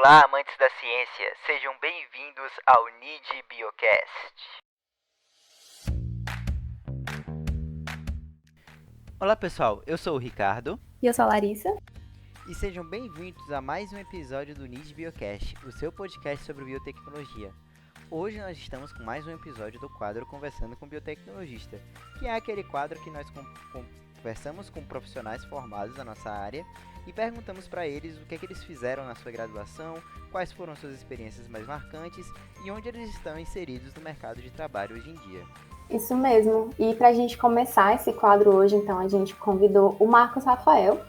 Olá, amantes da ciência, sejam bem-vindos ao NID Biocast. Olá pessoal, eu sou o Ricardo. E eu sou a Larissa. E sejam bem-vindos a mais um episódio do NID Biocast, o seu podcast sobre biotecnologia. Hoje nós estamos com mais um episódio do quadro Conversando com o Biotecnologista, que é aquele quadro que nós conversamos com profissionais formados na nossa área e perguntamos para eles o que é que eles fizeram na sua graduação, quais foram suas experiências mais marcantes e onde eles estão inseridos no mercado de trabalho hoje em dia. Isso mesmo. E para a gente começar esse quadro hoje, então, a gente convidou o Marcos Rafael,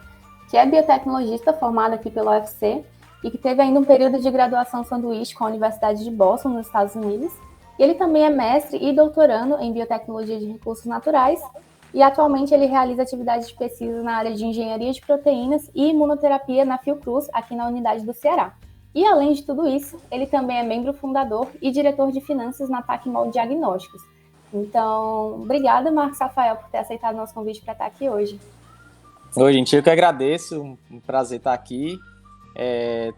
que é biotecnologista formado aqui pelo UFC e que teve ainda um período de graduação sanduíche com a Universidade de Boston, nos Estados Unidos. E ele também é mestre e doutorando em biotecnologia de recursos naturais e atualmente ele realiza atividades de pesquisa na área de engenharia de proteínas e imunoterapia na Fiocruz, aqui na unidade do Ceará. E além de tudo isso, ele também é membro fundador e diretor de finanças na Tecmol Diagnósticos. Então, obrigada, Marcos Rafael, por ter aceitado o nosso convite para estar aqui hoje. Oi, gente, eu que agradeço, um prazer estar aqui.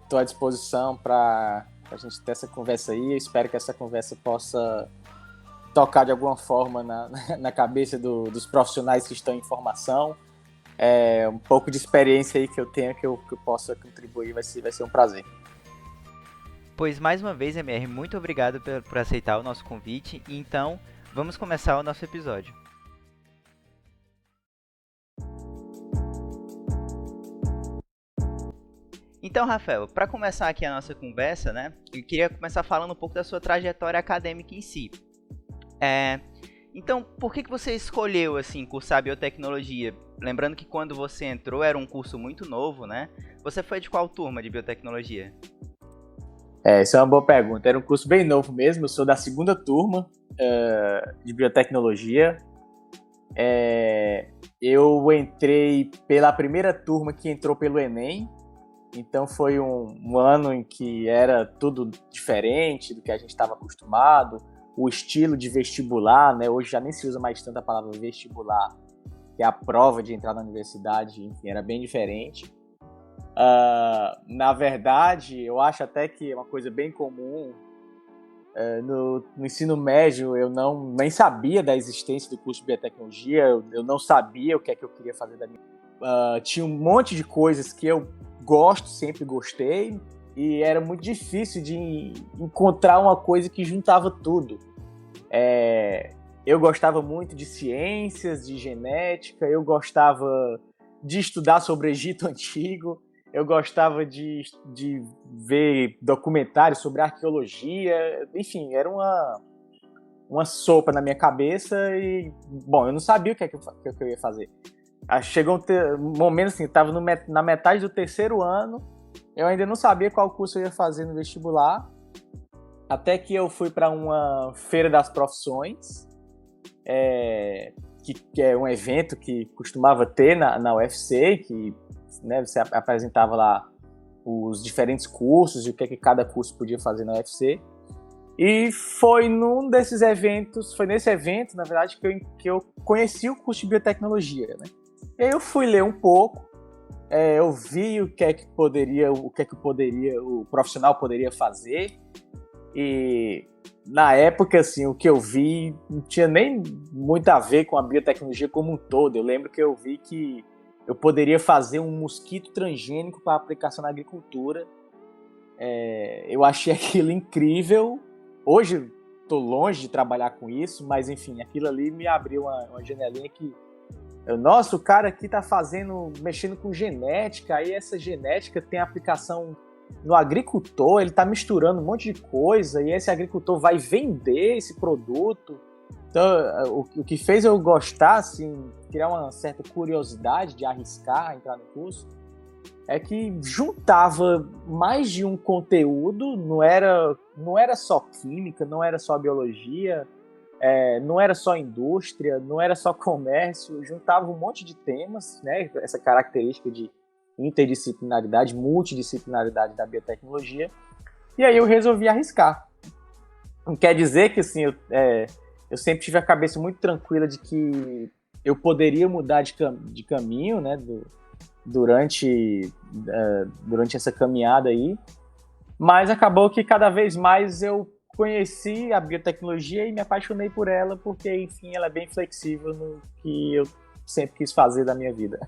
Estou à disposição para a gente ter essa conversa aí. Eu espero que essa conversa possa tocar de alguma forma na cabeça dos profissionais que estão em formação. Um pouco de experiência aí que eu tenho, que eu possa contribuir, vai ser um prazer. Pois mais uma vez, MR, muito obrigado por aceitar o nosso convite. E então, vamos começar o nosso episódio. Então, Rafael, para começar aqui a nossa conversa, né, eu queria começar falando um pouco da sua trajetória acadêmica em si. Então, por que você escolheu assim cursar biotecnologia? Lembrando que quando você entrou era um curso muito novo, né? Você foi de qual turma de biotecnologia? Essa é uma boa pergunta. Era um curso bem novo mesmo. Eu sou da segunda turma de biotecnologia. Eu entrei pela primeira turma que entrou pelo Enem. Então foi um ano em que era tudo diferente do que a gente estava acostumado. O estilo de vestibular, né? Hoje já nem se usa mais tanto a palavra vestibular, que é a prova de entrar na universidade, enfim, era bem diferente. Na verdade, eu acho até que é uma coisa bem comum. No ensino médio, eu nem sabia da existência do curso de biotecnologia, eu não sabia o que é que eu queria fazer da minha vida. Tinha um monte de coisas que eu sempre gostei, e era muito difícil de encontrar uma coisa que juntava tudo. Eu gostava muito de ciências, de genética, eu gostava de estudar sobre o Egito Antigo, eu gostava de ver documentários sobre arqueologia, enfim, era uma sopa na minha cabeça e, bom, eu não sabia o que eu ia fazer. Chegou um momento assim, eu estava na metade do terceiro ano, eu ainda não sabia qual curso eu ia fazer no vestibular, até que eu fui para uma feira das profissões, que é um evento que costumava ter na UFC, que, né, você apresentava lá os diferentes cursos e o que cada curso podia fazer na UFC. E foi nesse evento, na verdade, que eu conheci o curso de biotecnologia, né? E aí eu fui ler um pouco, eu vi o que é que o profissional poderia fazer, e na época, assim, o que eu vi não tinha nem muito a ver com a biotecnologia como um todo. Eu lembro que eu vi que eu poderia fazer um mosquito transgênico para aplicação na agricultura. Eu achei aquilo incrível. Hoje estou longe de trabalhar com isso, mas enfim, aquilo ali me abriu uma janelinha que nossa, o cara aqui tá mexendo com genética, aí essa genética tem aplicação no agricultor, ele tá misturando um monte de coisa, e esse agricultor vai vender esse produto. Então, o que fez eu gostar, assim, criar uma certa curiosidade de arriscar, entrar no curso, é que juntava mais de um conteúdo, não era só química, não era só biologia, não era só indústria, não era só comércio, juntava um monte de temas, né? Essa característica de interdisciplinaridade, multidisciplinaridade da biotecnologia, e aí eu resolvi arriscar. Não quer dizer que assim, eu sempre tive a cabeça muito tranquila de que eu poderia mudar de caminho, né, durante essa caminhada aí, Mas acabou que cada vez mais eu conheci a biotecnologia e me apaixonei por ela, porque, enfim, ela é bem flexível no que eu sempre quis fazer da minha vida.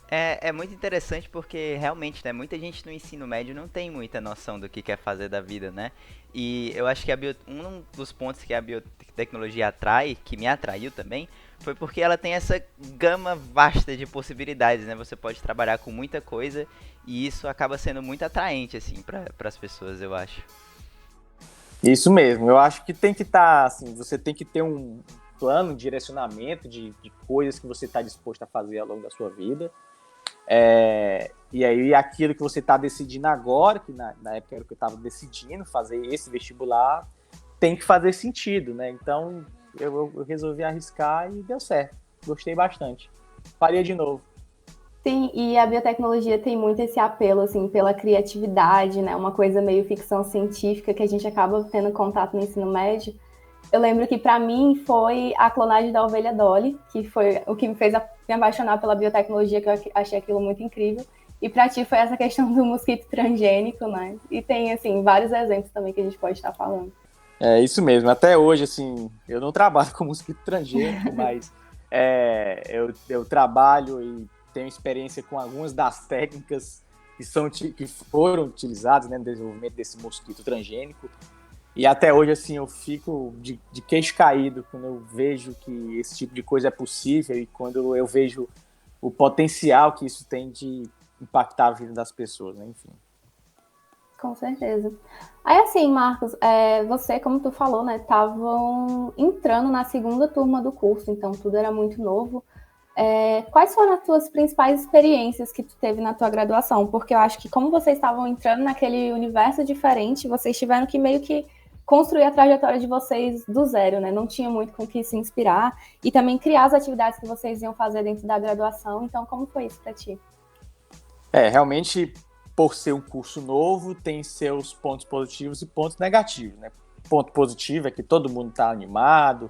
É muito interessante porque realmente, né, muita gente no ensino médio não tem muita noção do que quer fazer da vida, né? E eu acho que um dos pontos que a biotecnologia atrai, que me atraiu também, foi porque ela tem essa gama vasta de possibilidades, né? Você pode trabalhar com muita coisa e isso acaba sendo muito atraente, assim, para as pessoas, eu acho. Isso mesmo, eu acho que tem que estar, assim, você tem que ter um plano, um direcionamento de coisas que você está disposto a fazer ao longo da sua vida. E aí aquilo que você está decidindo agora, que na época era o que eu estava decidindo, fazer esse vestibular, tem que fazer sentido, né? Então eu resolvi arriscar e deu certo. Gostei bastante. Faria de novo. Sim, e a biotecnologia tem muito esse apelo, assim, pela criatividade, né? Uma coisa meio ficção científica que a gente acaba tendo contato no ensino médio. Eu lembro que, para mim, foi a clonagem da ovelha Dolly, que foi o que me fez me apaixonar pela biotecnologia, que eu achei aquilo muito incrível. E para ti foi essa questão do mosquito transgênico, né? E tem, assim, vários exemplos também que a gente pode estar falando. É isso mesmo. Até hoje, assim, eu não trabalho com mosquito transgênico, mas eu trabalho e tenho experiência com algumas das técnicas que foram utilizadas, né, no desenvolvimento desse mosquito transgênico. E até hoje, assim, eu fico de queixo caído quando eu vejo que esse tipo de coisa é possível e quando eu vejo o potencial que isso tem de impactar a vida das pessoas, né? Enfim. Com certeza. Aí, assim, Marcos, você, como tu falou, né, estavam entrando na segunda turma do curso, então tudo era muito novo. Quais foram as tuas principais experiências que tu teve na tua graduação? Porque eu acho que como vocês estavam entrando naquele universo diferente, vocês tiveram que meio que construir a trajetória de vocês do zero, né? Não tinha muito com o que se inspirar e também criar as atividades que vocês iam fazer dentro da graduação. Então, como foi isso para ti? Realmente, por ser um curso novo, tem seus pontos positivos e pontos negativos, né? Ponto positivo é que todo mundo está animado.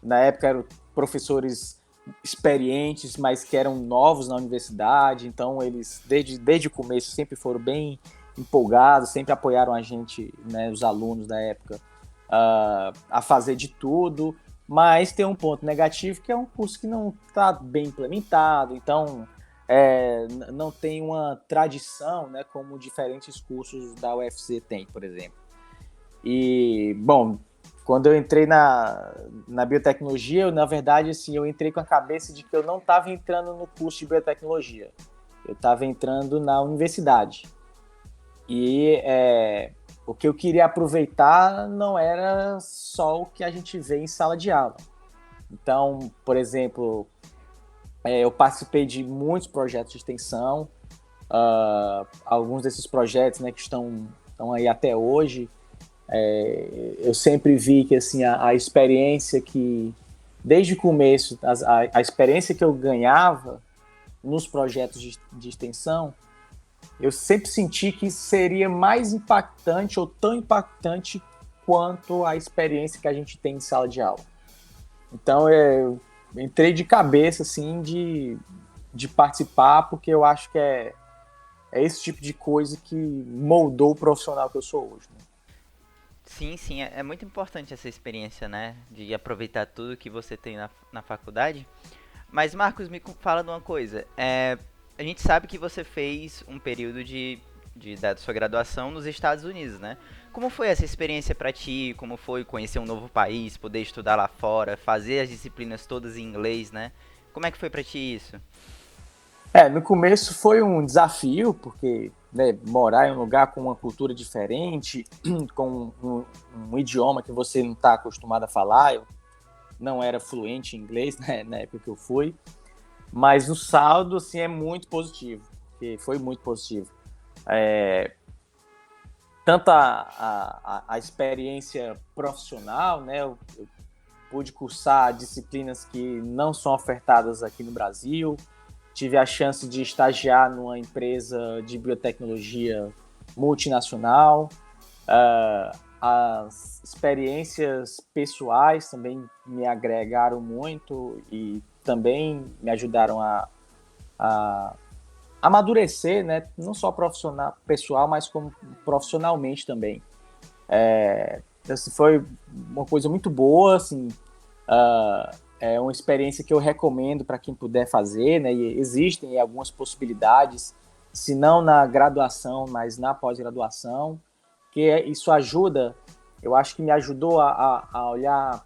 Na época eram professores experientes, mas que eram novos na universidade, então eles, desde o começo, sempre foram bem empolgados, sempre apoiaram a gente, né, os alunos da época, a fazer de tudo, mas tem um ponto negativo, que é um curso que não está bem implementado, então não tem uma tradição, né, como diferentes cursos da UFC tem, por exemplo. E, bom, quando eu entrei na biotecnologia, na verdade, assim, eu entrei com a cabeça de que eu não estava entrando no curso de biotecnologia. Eu estava entrando na universidade. E o que eu queria aproveitar não era só o que a gente vê em sala de aula. Então, por exemplo, eu participei de muitos projetos de extensão. Alguns desses projetos, né, que estão aí até hoje, eu sempre vi que assim, a experiência que, desde o começo, a experiência que eu ganhava nos projetos de extensão, eu sempre senti que seria mais impactante ou tão impactante quanto a experiência que a gente tem em sala de aula. Então, eu entrei de cabeça assim, de participar, porque eu acho que é esse tipo de coisa que moldou o profissional que eu sou hoje, né? Sim, sim, é muito importante essa experiência, né? De aproveitar tudo que você tem na faculdade. Mas, Marcos, fala de uma coisa. A gente sabe que você fez um período da sua graduação nos Estados Unidos, né? Como foi essa experiência para ti? Como foi conhecer um novo país, poder estudar lá fora, fazer as disciplinas todas em inglês, né? Como é que foi para ti isso? No começo foi um desafio, porque, né, morar em um lugar com uma cultura diferente, com um idioma que você não está acostumado a falar. Eu não era fluente em inglês, né, na época que eu fui, mas o saldo assim, é muito positivo, porque foi muito positivo. Tanto a experiência profissional, né, eu pude cursar disciplinas que não são ofertadas aqui no Brasil. Tive a chance de estagiar numa empresa de biotecnologia multinacional. As experiências pessoais também me agregaram muito e também me ajudaram a amadurecer, né, não só pessoal, mas como profissionalmente também. Assim, foi uma coisa muito boa, assim, é uma experiência que eu recomendo para quem puder fazer, né, e existem algumas possibilidades, se não na graduação, mas na pós-graduação, que isso ajuda, eu acho que me ajudou a olhar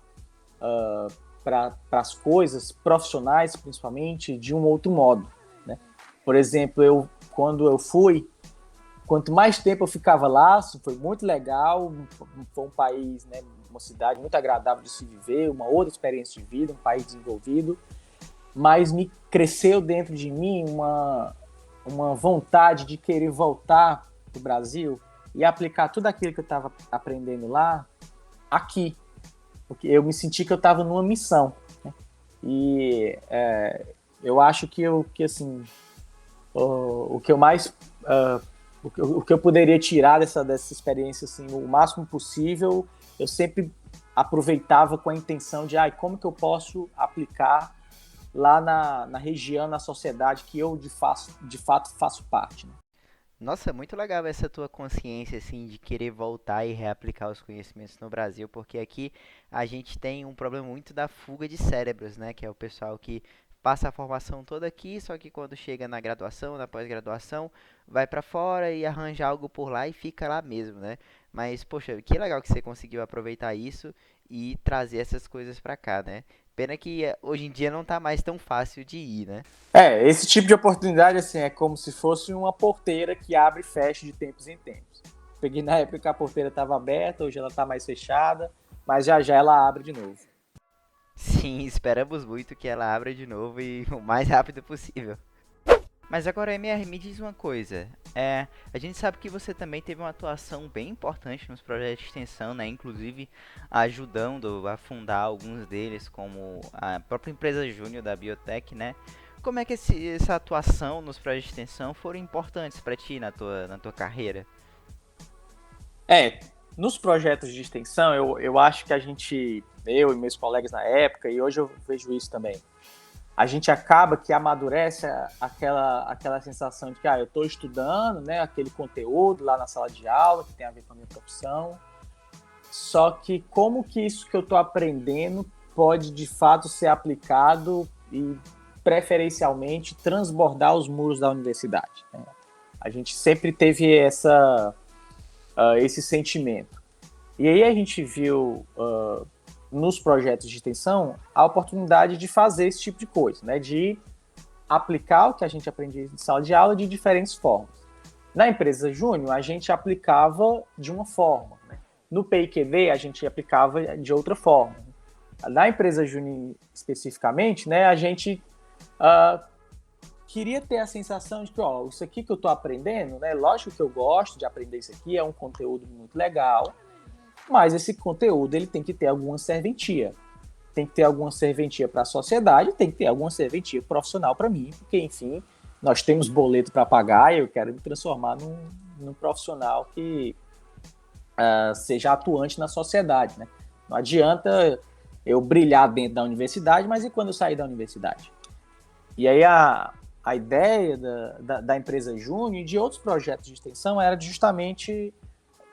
para as coisas profissionais, principalmente, de um outro modo, né? Por exemplo, quando eu fui, quanto mais tempo eu ficava lá, foi muito legal, foi um país, né, uma cidade muito agradável de se viver, uma outra experiência de vida, um país desenvolvido, mas me cresceu dentro de mim uma vontade de querer voltar para o Brasil e aplicar tudo aquilo que eu estava aprendendo lá aqui, porque eu me senti que eu estava numa missão, né? E eu acho que assim, o que eu mais o que eu poderia tirar dessa experiência, assim, o máximo possível, eu sempre aproveitava com a intenção de como que eu posso aplicar lá na região, na sociedade que eu de fato faço parte, né? Nossa, muito legal essa tua consciência, assim, de querer voltar e reaplicar os conhecimentos no Brasil, porque aqui a gente tem um problema muito da fuga de cérebros, né? Que é o pessoal que passa a formação toda aqui, só que quando chega na graduação, na pós-graduação, vai pra fora e arranja algo por lá e fica lá mesmo, né? Mas, poxa, que legal que você conseguiu aproveitar isso e trazer essas coisas pra cá, né? Pena que hoje em dia não tá mais tão fácil de ir, né? Esse tipo de oportunidade, assim, é como se fosse uma porteira que abre e fecha de tempos em tempos. Peguei na época que a porteira estava aberta, hoje ela está mais fechada, mas já já ela abre de novo. Sim, esperamos muito que ela abra de novo e o mais rápido possível. Mas agora, MR, me diz uma coisa. A gente sabe que você também teve uma atuação bem importante nos projetos de extensão, né? Inclusive ajudando a fundar alguns deles, como a própria empresa Júnior da Biotech, né? Como é que essa atuação nos projetos de extensão foram importantes para ti na tua carreira? Nos projetos de extensão, eu acho que eu e meus colegas na época, e hoje eu vejo isso também, a gente acaba que amadurece aquela sensação de que eu estou estudando, né, aquele conteúdo lá na sala de aula que tem a ver com a minha profissão, só que como que isso que eu estou aprendendo pode de fato ser aplicado e preferencialmente transbordar os muros da universidade, né? A gente sempre teve esse sentimento. E aí a gente viu nos projetos de extensão a oportunidade de fazer esse tipo de coisa, né? De aplicar o que a gente aprendia em sala de aula de diferentes formas. Na empresa Júnior, a gente aplicava de uma forma, né? No PIQD, a gente aplicava de outra forma. Na empresa Júnior especificamente, né, a gente queria ter a sensação de que, isso aqui que eu estou aprendendo, né, lógico que eu gosto de aprender isso aqui, é um conteúdo muito legal, mas esse conteúdo ele tem que ter alguma serventia. Tem que ter alguma serventia para a sociedade, tem que ter alguma serventia profissional para mim, porque, enfim, nós temos boleto para pagar e eu quero me transformar num profissional que seja atuante na sociedade, né? Não adianta eu brilhar dentro da universidade, mas e quando eu sair da universidade? E aí a ideia da empresa Júnior e de outros projetos de extensão era justamente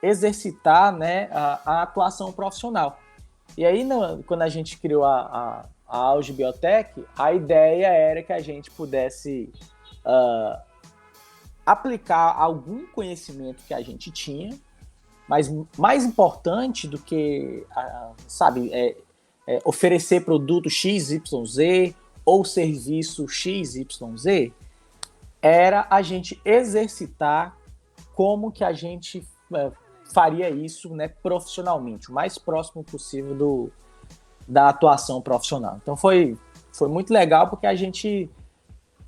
exercitar, né, a atuação profissional. E aí, quando a gente criou a Auge Biotech, a ideia era que a gente pudesse aplicar algum conhecimento que a gente tinha, mas mais importante do que, oferecer produto XYZ ou serviço XYZ, era a gente exercitar como que a gente faria isso, né, profissionalmente, o mais próximo possível da atuação profissional. Então foi muito legal porque a gente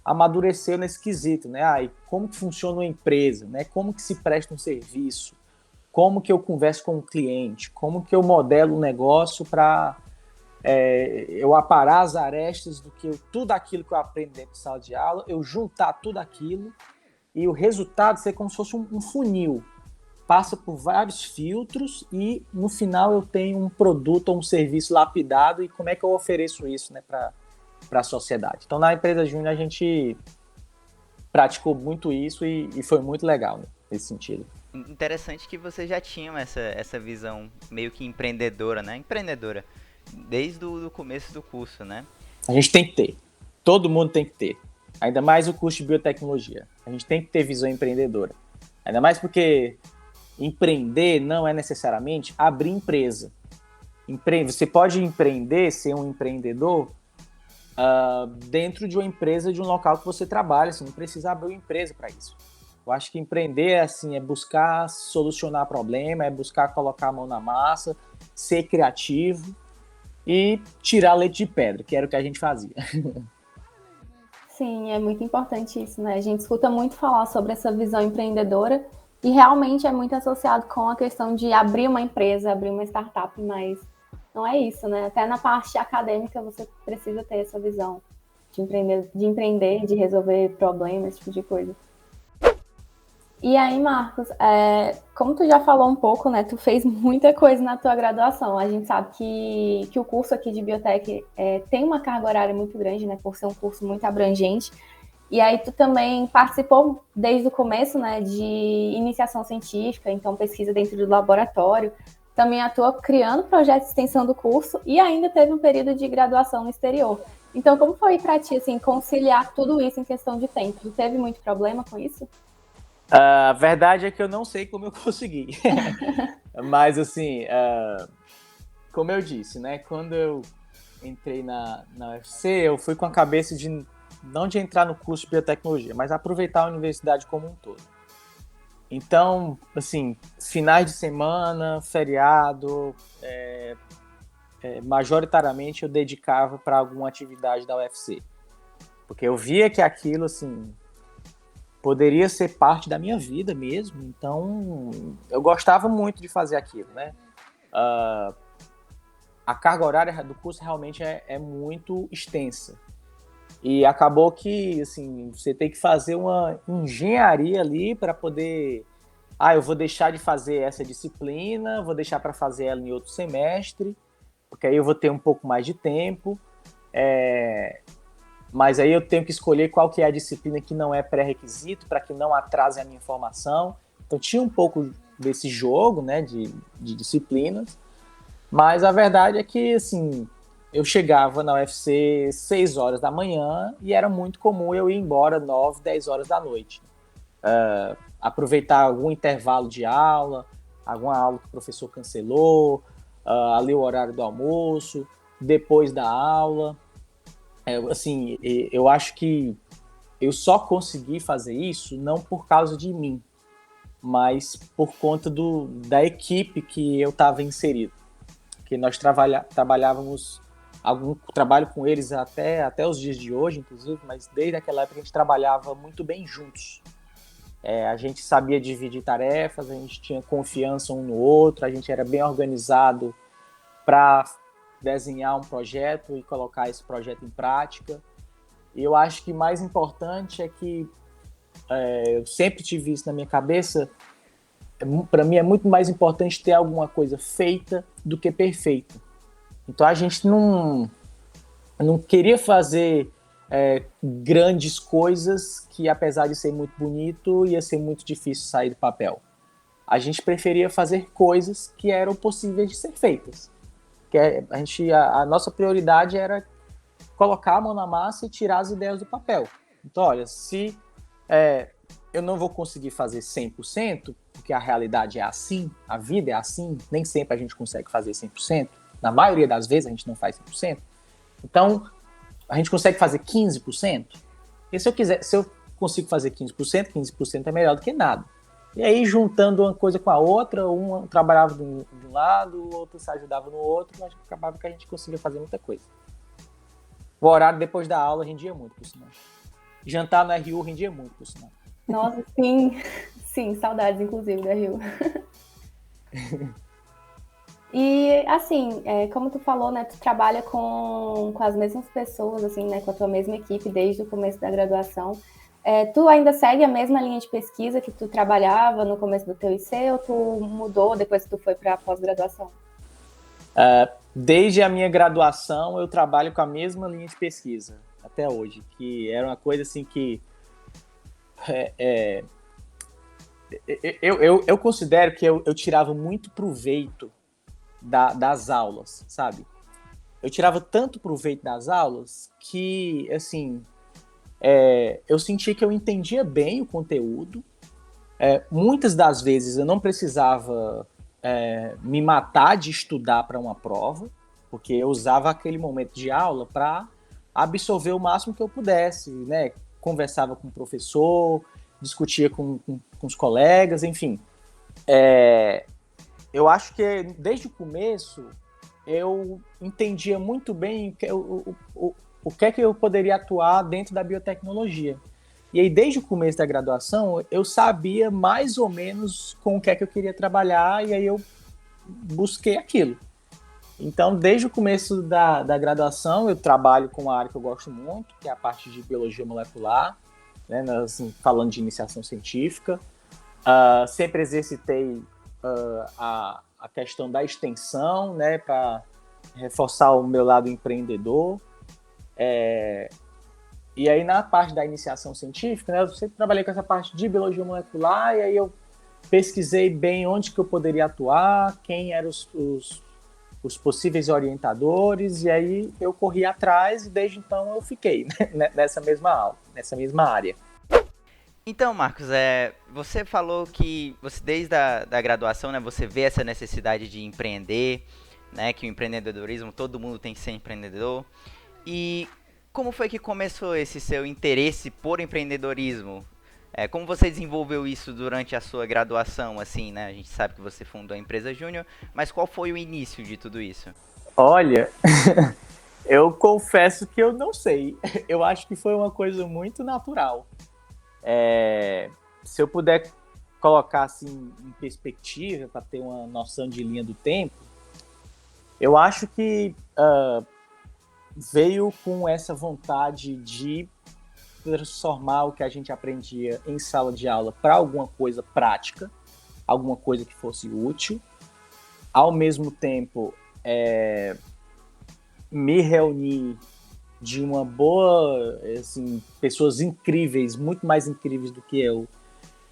amadureceu nesse quesito, né? E como que funciona uma empresa, né? Como que se presta um serviço, como que eu converso com o cliente, como que eu modelo um negócio para eu aparar as arestas tudo aquilo que eu aprendo dentro de sala de aula, eu juntar tudo aquilo e o resultado ser como se fosse um funil. Passa por vários filtros e no final eu tenho um produto ou um serviço lapidado e como é que eu ofereço isso, né, para a sociedade. Então na empresa Júnior a gente praticou muito isso e foi muito legal, né, nesse sentido. Interessante que vocês já tinham essa visão meio que empreendedora, né? Empreendedora, desde o começo do curso, né? A gente tem que ter. Todo mundo tem que ter. Ainda mais o curso de biotecnologia. A gente tem que ter visão empreendedora. Ainda mais porque empreender não é necessariamente abrir empresa. Você pode empreender, ser um empreendedor, dentro de uma empresa, de um local que você trabalha. Você não precisa abrir uma empresa para isso. Eu acho que empreender assim, é buscar solucionar problema, é buscar colocar a mão na massa, ser criativo e tirar leite de pedra, que era o que a gente fazia. Sim, é muito importante isso, né? A gente escuta muito falar sobre essa visão empreendedora e realmente é muito associado com a questão de abrir uma empresa, abrir uma startup, mas não é isso, né? Até na parte acadêmica você precisa ter essa visão de empreender, de resolver problemas, esse tipo de coisa. E aí, Marcos, como tu já falou um pouco, né, tu fez muita coisa na tua graduação. A gente sabe que o curso aqui de biotech tem uma carga horária muito grande, né, por ser um curso muito abrangente. E aí tu também participou desde o começo, né, de iniciação científica, então pesquisa dentro do laboratório. Também atuou criando projetos de extensão do curso e ainda teve um período de graduação no exterior. Então, como foi para ti, assim, conciliar tudo isso em questão de tempo? Tu teve muito problema com isso? A verdade é que eu não sei como eu consegui. Mas, assim, como eu disse, né? Quando eu entrei na UFC, eu fui com a cabeça de não de entrar no curso de biotecnologia, mas aproveitar a universidade como um todo. Então, assim, finais de semana, feriado, majoritariamente eu dedicava para alguma atividade da UFC. Porque eu via que aquilo, assim, poderia ser parte da minha vida mesmo, então eu gostava muito de fazer aquilo, né? A carga horária do curso realmente é muito extensa. E acabou que, assim, você tem que fazer uma engenharia ali para poder... eu vou deixar de fazer essa disciplina, vou deixar para fazer ela em outro semestre, porque aí eu vou ter um pouco mais de tempo. Mas aí eu tenho que escolher qual que é a disciplina que não é pré-requisito para que não atrase a minha formação. Então tinha um pouco desse jogo, né, de disciplinas, mas a verdade é que, assim, eu chegava na UFC 6 horas da manhã e era muito comum eu ir embora 9, 10 horas da noite. Aproveitar algum intervalo de aula, alguma aula que o professor cancelou, ali o horário do almoço, depois da aula. Assim, eu acho que eu só consegui fazer isso não por causa de mim, mas por conta da equipe que eu estava inserido. Que nós trabalhávamos, trabalho com eles até os dias de hoje, inclusive, mas desde aquela época a gente trabalhava muito bem juntos. A gente sabia dividir tarefas, a gente tinha confiança um no outro, a gente era bem organizado para desenhar um projeto e colocar esse projeto em prática. E eu acho que mais importante é que eu sempre tive isso na minha cabeça. Para mim é muito mais importante ter alguma coisa feita do que perfeita. Então a gente não queria fazer grandes coisas que, apesar de ser muito bonito, ia ser muito difícil sair do papel. A gente preferia fazer coisas que eram possíveis de ser feitas. A nossa prioridade era colocar a mão na massa e tirar as ideias do papel. Então, olha, se eu não vou conseguir fazer 100%, porque a realidade é assim, a vida é assim, nem sempre a gente consegue fazer 100%, na maioria das vezes a gente não faz 100%, então a gente consegue fazer 15%, e se eu consigo fazer 15%, 15% é melhor do que nada. E aí, juntando uma coisa com a outra, um trabalhava de um lado, o outro se ajudava no outro, mas acabava que a gente conseguia fazer muita coisa. O horário depois da aula rendia muito, por sinal. Jantar no RU rendia muito, por sinal. Nossa, sim. Sim, saudades, inclusive, da Rio. E, assim, como tu falou, né, tu trabalha com as mesmas pessoas, assim, né, com a tua mesma equipe desde o começo da graduação. Tu ainda segue a mesma linha de pesquisa que tu trabalhava no começo do teu IC ou tu mudou depois que tu foi para a pós-graduação? Desde a minha graduação, eu trabalho com a mesma linha de pesquisa, até hoje, que era uma coisa assim que eu considero que eu tirava muito proveito das aulas, sabe? Eu tirava tanto proveito das aulas que, assim, eu sentia que eu entendia bem o conteúdo. Muitas das vezes eu não precisava me matar de estudar para uma prova, porque eu usava aquele momento de aula para absorver o máximo que eu pudesse, né? Conversava com o professor, discutia com os colegas, enfim. Eu acho que desde o começo eu entendia muito bem o que é que eu poderia atuar dentro da biotecnologia. E aí, desde o começo da graduação, eu sabia mais ou menos com o que é que eu queria trabalhar, e aí eu busquei aquilo. Então, desde o começo da graduação, eu trabalho com uma área que eu gosto muito, que é a parte de biologia molecular, né, assim, falando de iniciação científica. Sempre exercitei a questão da extensão, né, para reforçar o meu lado empreendedor. E aí, na parte da iniciação científica, né, eu sempre trabalhei com essa parte de biologia molecular, e aí eu pesquisei bem onde que eu poderia atuar, quem eram os possíveis orientadores, e aí eu corri atrás, e desde então eu fiquei, né, nessa mesma área. Então, Marcos, você falou que você desde da graduação, né, você vê essa necessidade de empreender, né, que o empreendedorismo, todo mundo tem que ser empreendedor. E como foi que começou esse seu interesse por empreendedorismo? Como você desenvolveu isso durante a sua graduação, assim, né? A gente sabe que você fundou a empresa Júnior, mas qual foi o início de tudo isso? Olha, eu confesso que eu não sei. Eu acho que foi uma coisa muito natural. Se eu puder colocar assim em perspectiva, para ter uma noção de linha do tempo, eu acho que veio com essa vontade de transformar o que a gente aprendia em sala de aula para alguma coisa prática, alguma coisa que fosse útil. Ao mesmo tempo, me reunir de uma boa, assim, pessoas incríveis, muito mais incríveis do que eu,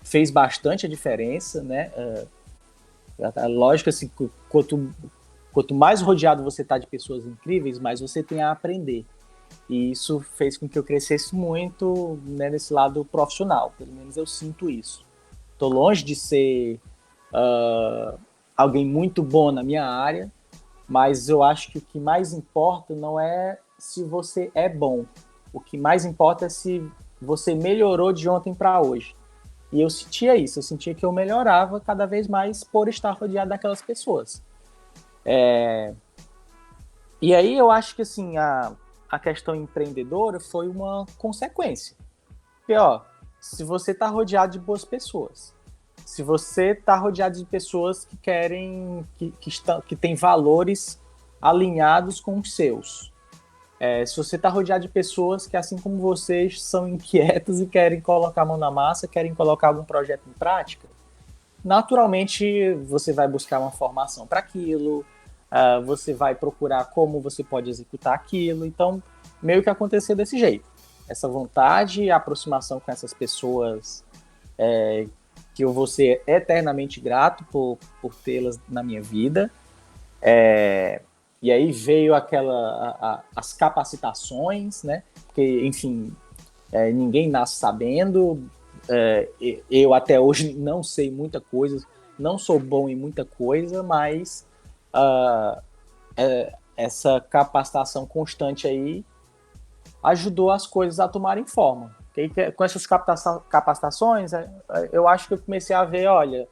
fez bastante a diferença, né? Lógico, assim, quanto mais rodeado você está de pessoas incríveis, mais você tem a aprender. E isso fez com que eu crescesse muito, né, nesse lado profissional. Pelo menos eu sinto isso. Estou longe de ser alguém muito bom na minha área, mas eu acho que o que mais importa não é se você é bom. O que mais importa é se você melhorou de ontem para hoje. E eu sentia isso, eu sentia que eu melhorava cada vez mais por estar rodeado daquelas pessoas. E aí eu acho que assim, a questão empreendedora foi uma consequência. Porque, se você está rodeado de boas pessoas, se você está rodeado de pessoas que querem, que têm valores alinhados com os seus, se você está rodeado de pessoas que, assim como vocês, são inquietos e querem colocar a mão na massa, querem colocar algum projeto em prática, naturalmente você vai buscar uma formação para aquilo, você vai procurar como você pode executar aquilo. Então, meio que aconteceu desse jeito. Essa vontade, a aproximação com essas pessoas que eu vou ser eternamente grato por tê-las na minha vida. E aí veio as capacitações, né? Porque, enfim, ninguém nasce sabendo. Eu até hoje não sei muita coisa, não sou bom em muita coisa, mas essa capacitação constante aí ajudou as coisas a tomarem forma. Com essas capacitações, eu acho que eu comecei a ver, olha,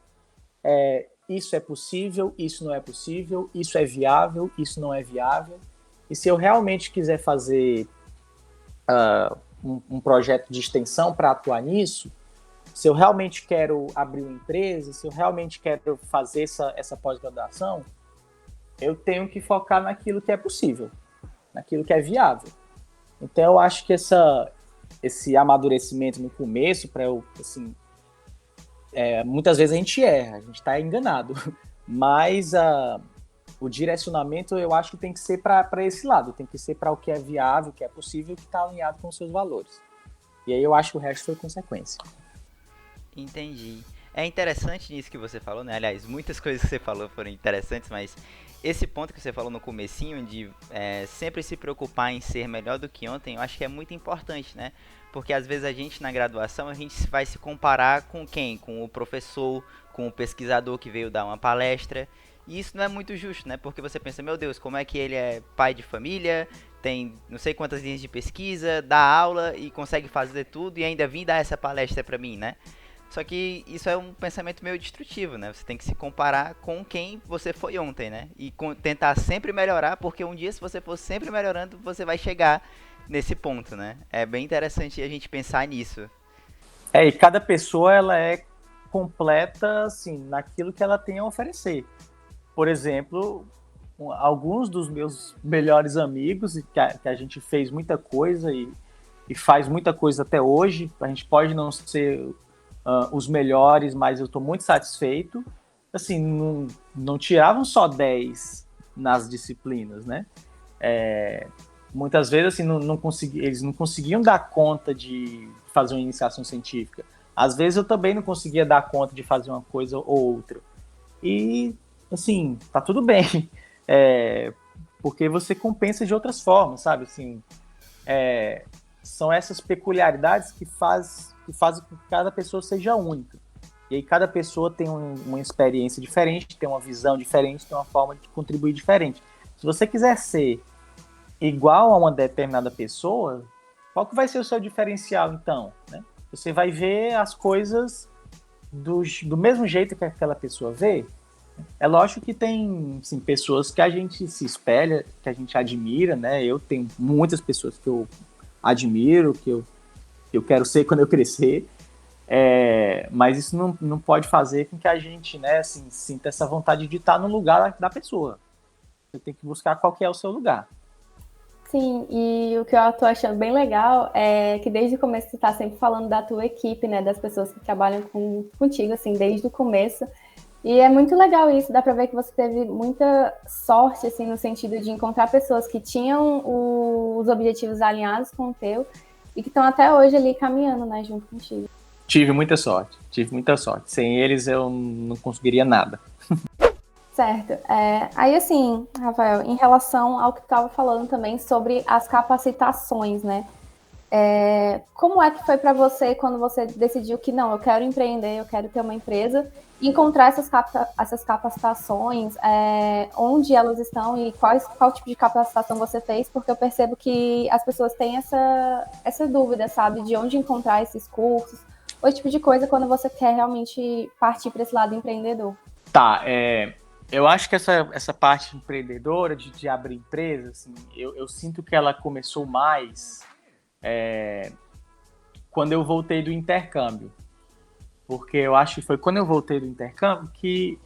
isso é possível, isso não é possível, isso é viável, isso não é viável. E se eu realmente quiser fazer um projeto de extensão para atuar nisso, se eu realmente quero abrir uma empresa, se eu realmente quero fazer essa pós-graduação, eu tenho que focar naquilo que é possível, naquilo que é viável. Então eu acho que esse amadurecimento no começo, para eu, assim, muitas vezes a gente erra, a gente está enganado, mas o direcionamento eu acho que tem que ser para esse lado, tem que ser para o que é viável, o que é possível, que está alinhado com os seus valores. E aí eu acho que o resto foi consequência. Entendi. É interessante nisso que você falou, né? Aliás, muitas coisas que você falou foram interessantes, mas esse ponto que você falou no comecinho de sempre se preocupar em ser melhor do que ontem, eu acho que é muito importante, né? Porque às vezes a gente na graduação a gente vai se comparar com quem? Com o professor, com o pesquisador que veio dar uma palestra. E isso não é muito justo, né? Porque você pensa, meu Deus, como é que ele é pai de família, tem não sei quantas linhas de pesquisa, dá aula e consegue fazer tudo e ainda vir dar essa palestra pra mim, né? Só que isso é um pensamento meio destrutivo, né? Você tem que se comparar com quem você foi ontem, né? E tentar sempre melhorar, porque um dia, se você for sempre melhorando, você vai chegar nesse ponto, né? É bem interessante a gente pensar nisso. E cada pessoa ela é completa assim, naquilo que ela tem a oferecer. Por exemplo, alguns dos meus melhores amigos, que a gente fez muita coisa e faz muita coisa até hoje, a gente pode não ser os melhores, mas eu estou muito satisfeito. Assim, não tiravam só 10 nas disciplinas, né? Muitas vezes assim, eles não conseguiam dar conta de fazer uma iniciação científica. Às vezes eu também não conseguia dar conta de fazer uma coisa ou outra. E, assim, tá tudo bem. Porque você compensa de outras formas, sabe? Assim, são essas peculiaridades que fazem com que cada pessoa seja única. E aí cada pessoa tem uma experiência diferente, tem uma visão diferente, tem uma forma de contribuir diferente. Se você quiser ser igual a uma determinada pessoa, qual que vai ser o seu diferencial, então? Né? Você vai ver as coisas do mesmo jeito que aquela pessoa vê. É lógico que tem assim, pessoas que a gente se espelha, que a gente admira, né? Eu tenho muitas pessoas que eu admiro, que eu quero ser quando eu crescer, mas isso não pode fazer com que a gente, né, assim, sinta essa vontade de estar no lugar da pessoa. Você tem que buscar qual que é o seu lugar. Sim, e o que eu tô achando bem legal é que desde o começo você tá sempre falando da tua equipe, né, das pessoas que trabalham contigo, assim, desde o começo. E é muito legal isso, dá pra ver que você teve muita sorte, assim, no sentido de encontrar pessoas que tinham os objetivos alinhados com o teu e que estão até hoje ali caminhando, né, junto contigo. Tive muita sorte. Sem eles eu não conseguiria nada. Certo. Aí, assim, Rafael, em relação ao que tu estava falando também sobre as capacitações, né? Como é que foi para você quando você decidiu que não, eu quero empreender, eu quero ter uma empresa, encontrar essas capacitações, onde elas estão e qual tipo de capacitação você fez? Porque eu percebo que as pessoas têm essa dúvida, sabe, de onde encontrar esses cursos, ou esse tipo de coisa quando você quer realmente partir para esse lado empreendedor. Tá, eu acho que essa parte empreendedora de abrir empresa, assim, eu sinto que ela começou mais quando eu voltei do intercâmbio. Porque eu acho que foi quando eu voltei do intercâmbio que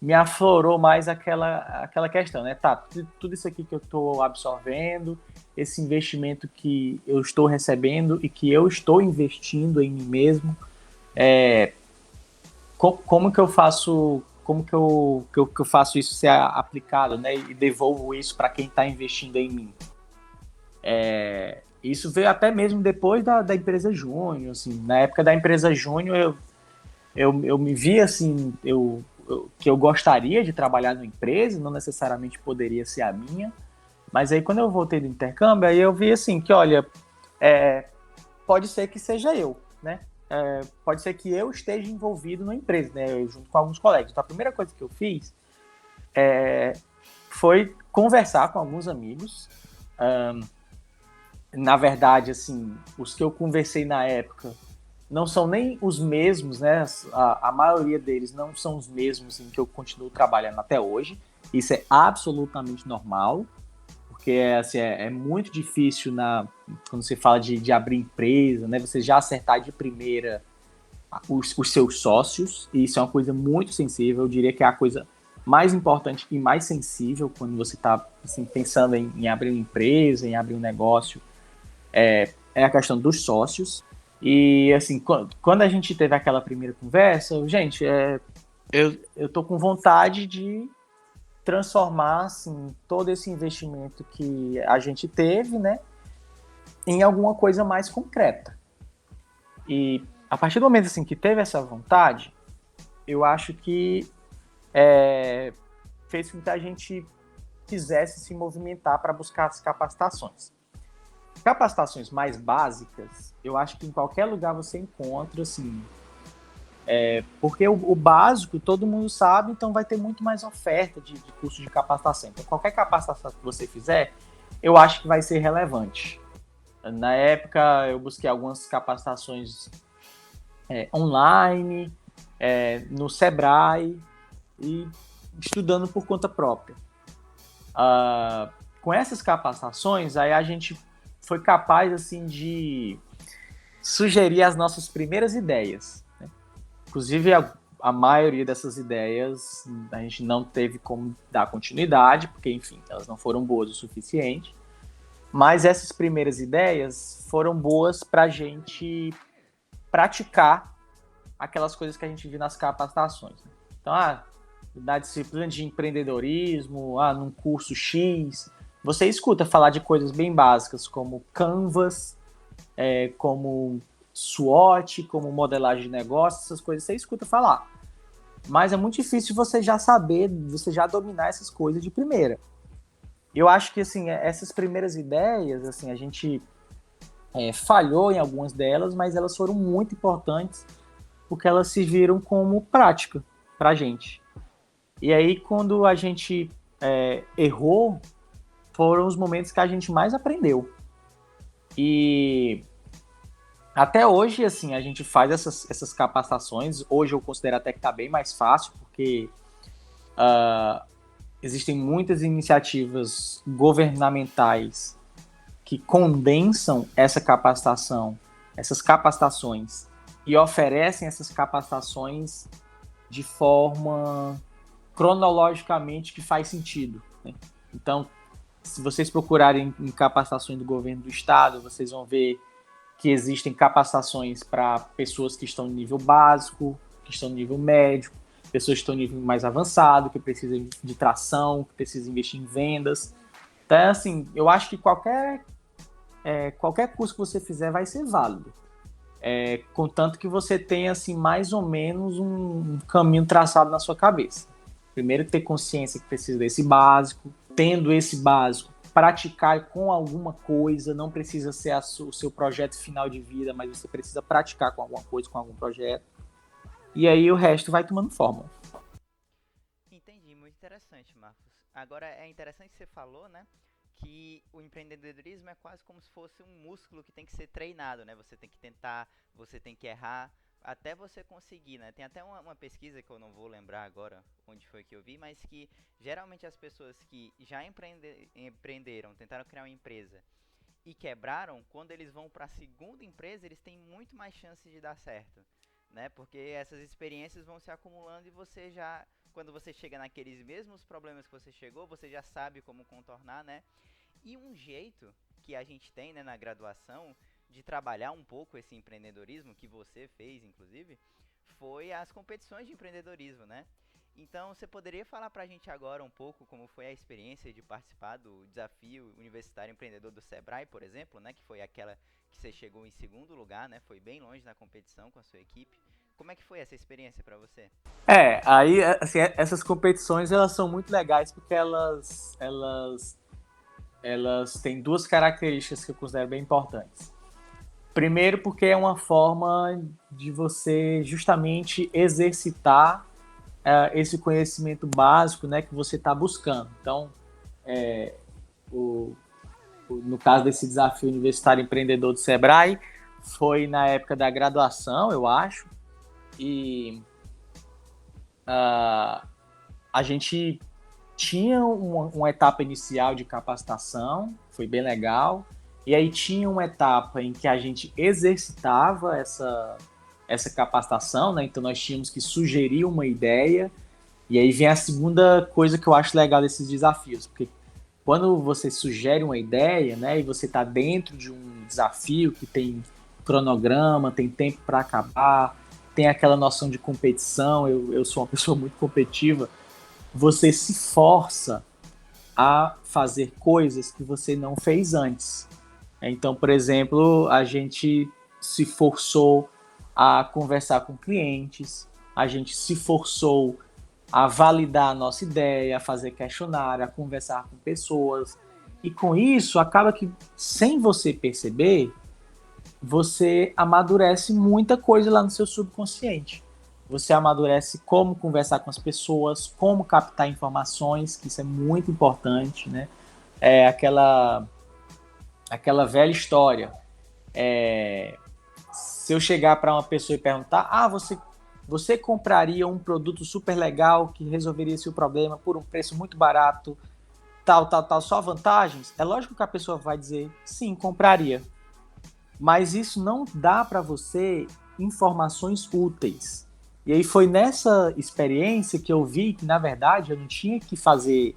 me aflorou mais aquela questão, né? Tá, tudo isso aqui que eu estou absorvendo, esse investimento que eu estou recebendo e que eu estou investindo em mim mesmo, como que eu faço, como que eu faço isso ser aplicado, né? E devolvo isso para quem está investindo em mim. Isso veio até mesmo depois da empresa Júnior, assim. Na época da empresa Júnior, eu me via assim, que eu gostaria de trabalhar numa empresa, não necessariamente poderia ser a minha, mas aí quando eu voltei do intercâmbio, aí eu vi assim que, olha, pode ser que seja eu, né? Pode ser que eu esteja envolvido numa empresa, né? Junto com alguns colegas. Então a primeira coisa que eu fiz foi conversar com alguns amigos. Na verdade, assim, os que eu conversei na época não são nem os mesmos, né? A maioria deles não são os mesmos em que eu continuo trabalhando até hoje. Isso é absolutamente normal, porque assim, é muito difícil quando você fala de abrir empresa, né? Você já acertar de primeira os seus sócios, e isso é uma coisa muito sensível. Eu diria que é a coisa mais importante e mais sensível quando você está assim, pensando em abrir uma empresa, em abrir um negócio, é a questão dos sócios. E, assim, quando a gente teve aquela primeira conversa, gente, eu tô com vontade de transformar, assim, todo esse investimento que a gente teve, né, em alguma coisa mais concreta. E a partir do momento assim, que teve essa vontade, eu acho que fez com que a gente quisesse se movimentar para buscar as capacitações. Capacitações mais básicas, eu acho que em qualquer lugar você encontra, assim, porque o básico todo mundo sabe, então vai ter muito mais oferta de curso de capacitação. Então, qualquer capacitação que você fizer, eu acho que vai ser relevante. Na época, eu busquei algumas capacitações online, no Sebrae, e estudando por conta própria. Com essas capacitações, aí a gente foi capaz assim, de sugerir as nossas primeiras ideias. Né? Inclusive, a maioria dessas ideias a gente não teve como dar continuidade, porque, enfim, elas não foram boas o suficiente. Mas essas primeiras ideias foram boas para a gente praticar aquelas coisas que a gente viu nas capacitações. Né? Então, da disciplina de empreendedorismo, num curso X, você escuta falar de coisas bem básicas, como Canvas, como SWOT, como modelagem de negócios, essas coisas você escuta falar. Mas é muito difícil você já saber, você já dominar essas coisas de primeira. Eu acho que, assim, essas primeiras ideias, assim, a gente falhou em algumas delas, mas elas foram muito importantes porque elas serviram como prática pra gente. E aí, quando a gente errou, foram os momentos que a gente mais aprendeu. E até hoje, assim, a gente faz essas capacitações. Hoje eu considero até que está bem mais fácil, porque existem muitas iniciativas governamentais que condensam essas capacitações, e oferecem essas capacitações de forma cronologicamente que faz sentido. Né? Então, se vocês procurarem em capacitações do governo do estado, vocês vão ver que existem capacitações para pessoas que estão no nível básico, que estão no nível médio, pessoas que estão no nível mais avançado, que precisam de tração, que precisam investir em vendas. Então, assim, eu acho que qualquer curso que você fizer vai ser válido. Contanto que você tenha, assim, mais ou menos um caminho traçado na sua cabeça. Primeiro, ter consciência que precisa desse básico. Tendo esse básico, praticar com alguma coisa. Não precisa ser o seu projeto final de vida, mas você precisa praticar com alguma coisa, com algum projeto. E aí o resto vai tomando forma. Entendi, muito interessante, Marcos. Agora, é interessante que você falou, né, que o empreendedorismo é quase como se fosse um músculo que tem que ser treinado, né? Você tem que tentar, você tem que errar, até você conseguir, né? Tem até uma pesquisa que eu não vou lembrar agora onde foi que eu vi, mas que geralmente as pessoas que já empreenderam, tentaram criar uma empresa e quebraram, quando eles vão para a segunda empresa, eles têm muito mais chances de dar certo, né? Porque essas experiências vão se acumulando e você já, quando você chega naqueles mesmos problemas que você chegou, você já sabe como contornar, né? E um jeito que a gente tem, né, na graduação de trabalhar um pouco esse empreendedorismo, que você fez, inclusive, foi as competições de empreendedorismo, né? Então, você poderia falar pra gente agora um pouco como foi a experiência de participar do Desafio Universitário Empreendedor do Sebrae, por exemplo, né? Que foi aquela que você chegou em segundo lugar, né? Foi bem longe na competição com a sua equipe. Como é que foi essa experiência pra você? Aí, assim, essas competições, elas são muito legais porque elas têm duas características que eu considero bem importantes. Primeiro, porque é uma forma de você justamente exercitar esse conhecimento básico, né, que você está buscando. Então, no caso desse Desafio Universitário Empreendedor do Sebrae, foi na época da graduação, eu acho, e a gente tinha uma etapa inicial de capacitação, foi bem legal, e aí tinha uma etapa em que a gente exercitava essa capacitação, né? Então nós tínhamos que sugerir uma ideia, e aí vem a segunda coisa que eu acho legal desses desafios, porque quando você sugere uma ideia, né, e você está dentro de um desafio que tem cronograma, tem tempo para acabar, tem aquela noção de competição, eu sou uma pessoa muito competitiva, você se força a fazer coisas que você não fez antes. Então, por exemplo, a gente se forçou a conversar com clientes, a gente se forçou a validar a nossa ideia, a fazer questionário, a conversar com pessoas. E com isso, acaba que, sem você perceber, você amadurece muita coisa lá no seu subconsciente. Você amadurece como conversar com as pessoas, como captar informações, que isso é muito importante, né? É aquela velha história. Se eu chegar para uma pessoa e perguntar, você compraria um produto super legal que resolveria seu problema por um preço muito barato, tal, só vantagens? É lógico que a pessoa vai dizer, sim, compraria. Mas isso não dá para você informações úteis. E aí foi nessa experiência que eu vi que, na verdade, eu não tinha que fazer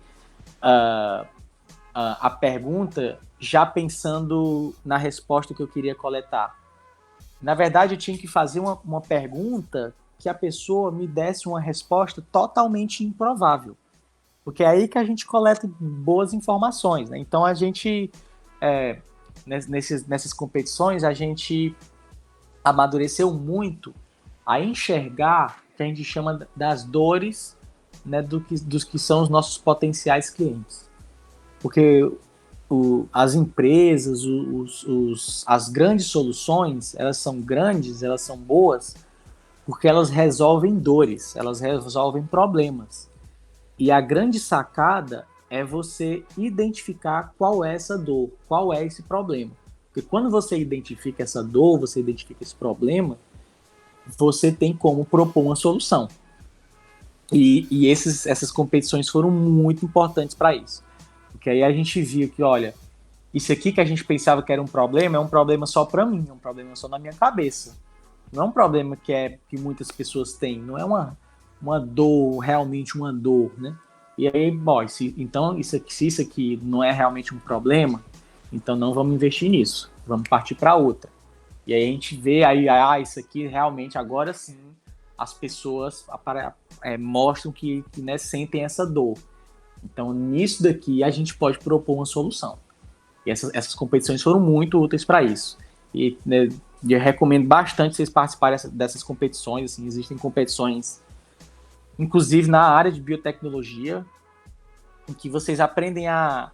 a pergunta já pensando na resposta que eu queria coletar. Na verdade, eu tinha que fazer uma pergunta que a pessoa me desse uma resposta totalmente improvável. Porque é aí que a gente coleta boas informações, né? Então, a gente, nessas competições, a gente amadureceu muito a enxergar o que a gente chama das dores, né, dos que são os nossos potenciais clientes. Porque as empresas, as grandes soluções, elas são grandes, elas são boas, porque elas resolvem dores, elas resolvem problemas. E a grande sacada é você identificar qual é essa dor, qual é esse problema. Porque quando você identifica essa dor, você identifica esse problema, você tem como propor uma solução. E essas competições foram muito importantes para isso. Porque aí a gente viu que, olha, isso aqui que a gente pensava que era um problema, é um problema só para mim, é um problema só na minha cabeça. Não é um problema que muitas pessoas têm, não é uma dor, realmente uma dor, né? E aí, bom, se isso aqui não é realmente um problema, então não vamos investir nisso, vamos partir para outra. E aí a gente vê aí, isso aqui realmente, agora sim, as pessoas mostram que né, sentem essa dor. Então, nisso daqui, a gente pode propor uma solução. E essas competições foram muito úteis para isso. E né, eu recomendo bastante vocês participarem dessas competições. Assim, existem competições, inclusive na área de biotecnologia, em que vocês aprendem a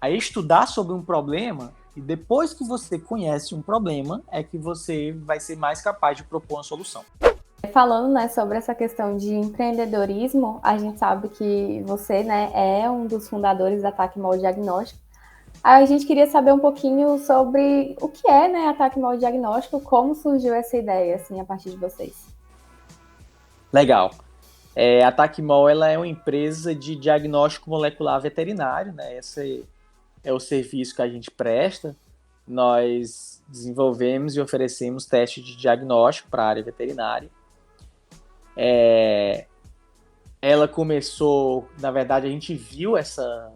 estudar sobre um problema, e depois que você conhece um problema, é que você vai ser mais capaz de propor uma solução. Falando, né, sobre essa questão de empreendedorismo, a gente sabe que você, né, é um dos fundadores da Tecmol Diagnóstico. A gente queria saber um pouquinho sobre o que é, né, a Tecmol Diagnóstico, como surgiu essa ideia, assim, a partir de vocês. Legal. A Tecmol, ela é uma empresa de diagnóstico molecular veterinário, né? Esse é o serviço que a gente presta. Nós desenvolvemos e oferecemos testes de diagnóstico para a área veterinária. Ela começou, na verdade, a gente viu essa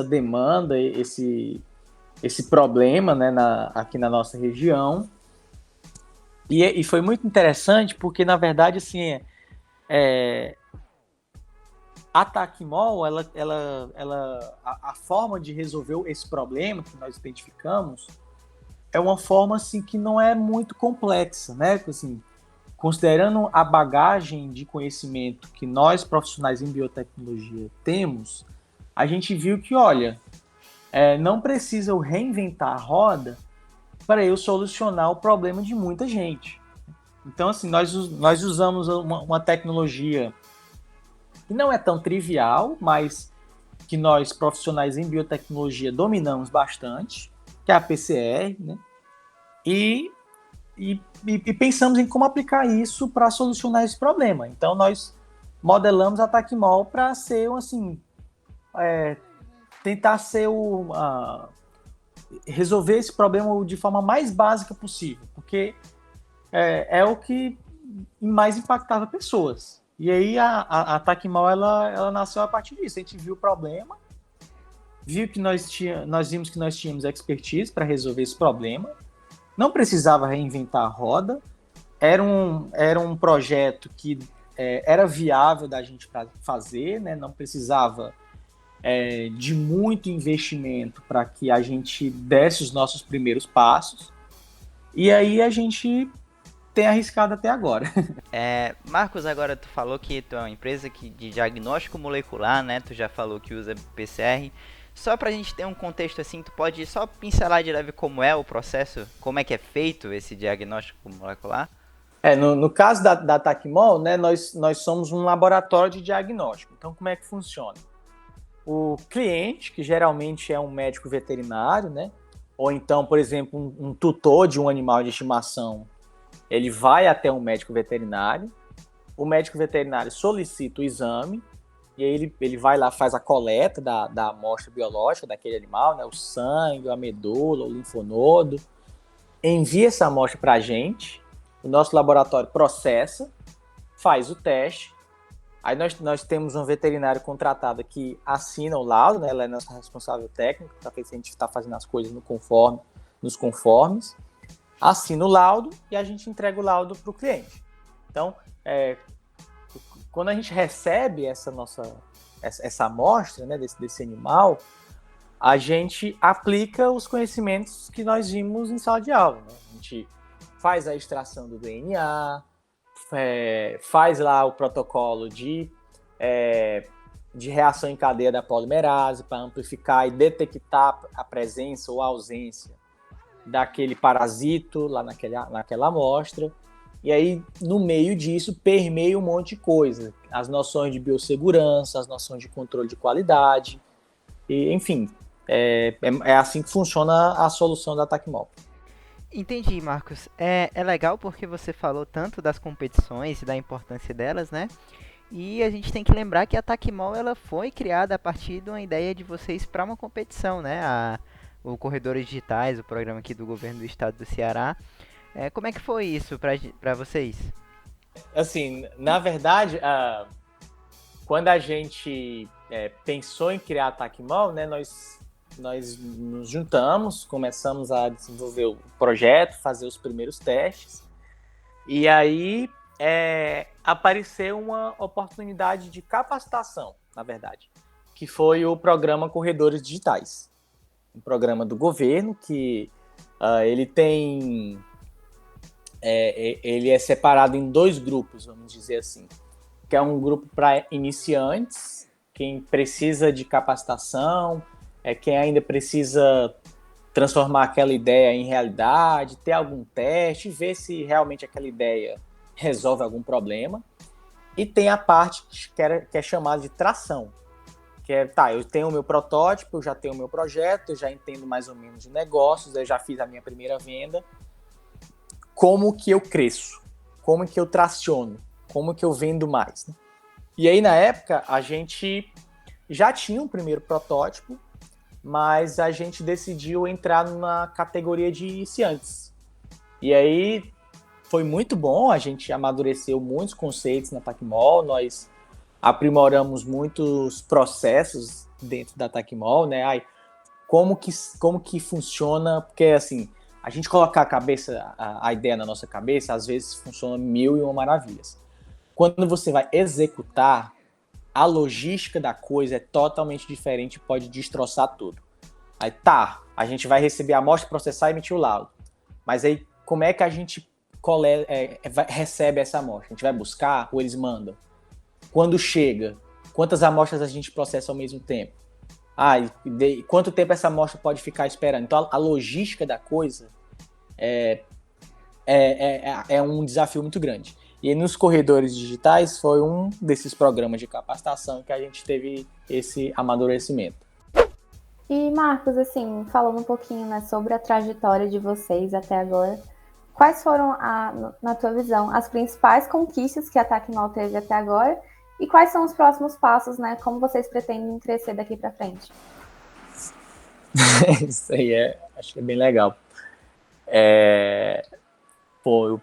demanda, esse problema, né, aqui na nossa região. E foi muito interessante porque, na verdade, assim, a Tecmol, a forma de resolver esse problema que nós identificamos é uma forma assim, que não é muito complexa, né? Assim, considerando a bagagem de conhecimento que nós, profissionais em biotecnologia, temos, a gente viu que, olha, não precisa eu reinventar a roda para eu solucionar o problema de muita gente. Então, assim, nós usamos uma tecnologia que não é tão trivial, mas que nós, profissionais em biotecnologia, dominamos bastante, que é a PCR, né? E pensamos em como aplicar isso para solucionar esse problema. Então, nós modelamos a Tecmol para ser, assim, tentar ser resolver esse problema de forma mais básica possível, porque é o que mais impactava pessoas. E aí a Tecmol, ela nasceu a partir disso. A gente viu o problema, viu que nós vimos que nós tínhamos expertise para resolver esse problema, não precisava reinventar a roda, era um projeto que era viável da gente fazer, né? Não precisava de muito investimento para que a gente desse os nossos primeiros passos. E aí a gente tem arriscado até agora. Marcos, agora tu falou que tu é uma empresa de diagnóstico molecular, né? Tu já falou que usa PCR. Só pra gente ter um contexto assim, tu pode só pincelar de leve como é o processo, como é que é feito esse diagnóstico molecular? No caso da Tacmol, né, nós somos um laboratório de diagnóstico. Então, como é que funciona? O cliente, que geralmente é um médico veterinário, né, ou então, por exemplo, um tutor de um animal de estimação, ele vai até um médico veterinário, o médico veterinário solicita o exame, e aí ele vai lá, faz a coleta da amostra biológica daquele animal, né, o sangue, a medula, o linfonodo, envia essa amostra para a gente, o nosso laboratório processa, faz o teste, aí nós temos um veterinário contratado que assina o laudo, né, ela é nossa responsável técnica, para ver se a gente está fazendo as coisas nos conformes, assina o laudo e a gente entrega o laudo para o cliente. Então, quando a gente recebe essa amostra, né, desse animal, a gente aplica os conhecimentos que nós vimos em sala de aula, né? A gente faz a extração do DNA, faz lá o protocolo de reação em cadeia da polimerase para amplificar e detectar a presença ou a ausência daquele parasito lá naquela amostra. E aí, no meio disso, permeia um monte de coisa. As noções de biossegurança, as noções de controle de qualidade, e, enfim, é assim que funciona a solução da Tacmol. Entendi, Marcos. É legal porque você falou tanto das competições e da importância delas, né? E a gente tem que lembrar que a Tacmol ela foi criada a partir de uma ideia de vocês para uma competição, né? O Corredores Digitais, o programa aqui do governo do estado do Ceará. Como é que foi isso para vocês? Assim, na verdade, quando a gente pensou em criar a Tacmol, né, nós nos juntamos, começamos a desenvolver o projeto, fazer os primeiros testes, e aí apareceu uma oportunidade de capacitação, na verdade, que foi o programa Corredores Digitais, um programa do governo que ele tem... ele é separado em 2 grupos, vamos dizer assim, que é um grupo para iniciantes, quem precisa de capacitação, quem ainda precisa transformar aquela ideia em realidade, ter algum teste, ver se realmente aquela ideia resolve algum problema. E tem a parte que é chamada de tração, que eu tenho o meu protótipo, eu já tenho o meu projeto, eu já entendo mais ou menos de negócios, eu já fiz a minha primeira venda. Como que eu cresço? Como que eu traciono? Como que eu vendo mais? Né? E aí, na época, a gente já tinha um primeiro protótipo, mas a gente decidiu entrar na categoria de iniciantes. E aí, foi muito bom, a gente amadureceu muitos conceitos na Tacmol, nós aprimoramos muitos processos dentro da Tacmol, né? Como que funciona, porque assim... A gente colocar a ideia na nossa cabeça, às vezes funciona 1001 maravilhas. Quando você vai executar, a logística da coisa é totalmente diferente e pode destroçar tudo. Aí a gente vai receber a amostra, processar e emitir o laudo. Mas aí, como é que a gente recebe essa amostra? A gente vai buscar ou eles mandam? Quando chega, quantas amostras a gente processa ao mesmo tempo? Quanto tempo essa amostra pode ficar esperando? Então, a logística da coisa é um desafio muito grande. E nos corredores digitais foi um desses programas de capacitação que a gente teve esse amadurecimento. E, Marcos, assim, falando um pouquinho, né, sobre a trajetória de vocês até agora, quais foram, na tua visão, as principais conquistas que a Tacmol teve até agora e quais são os próximos passos, né? Como vocês pretendem crescer daqui para frente? Isso aí acho que é bem legal. Eu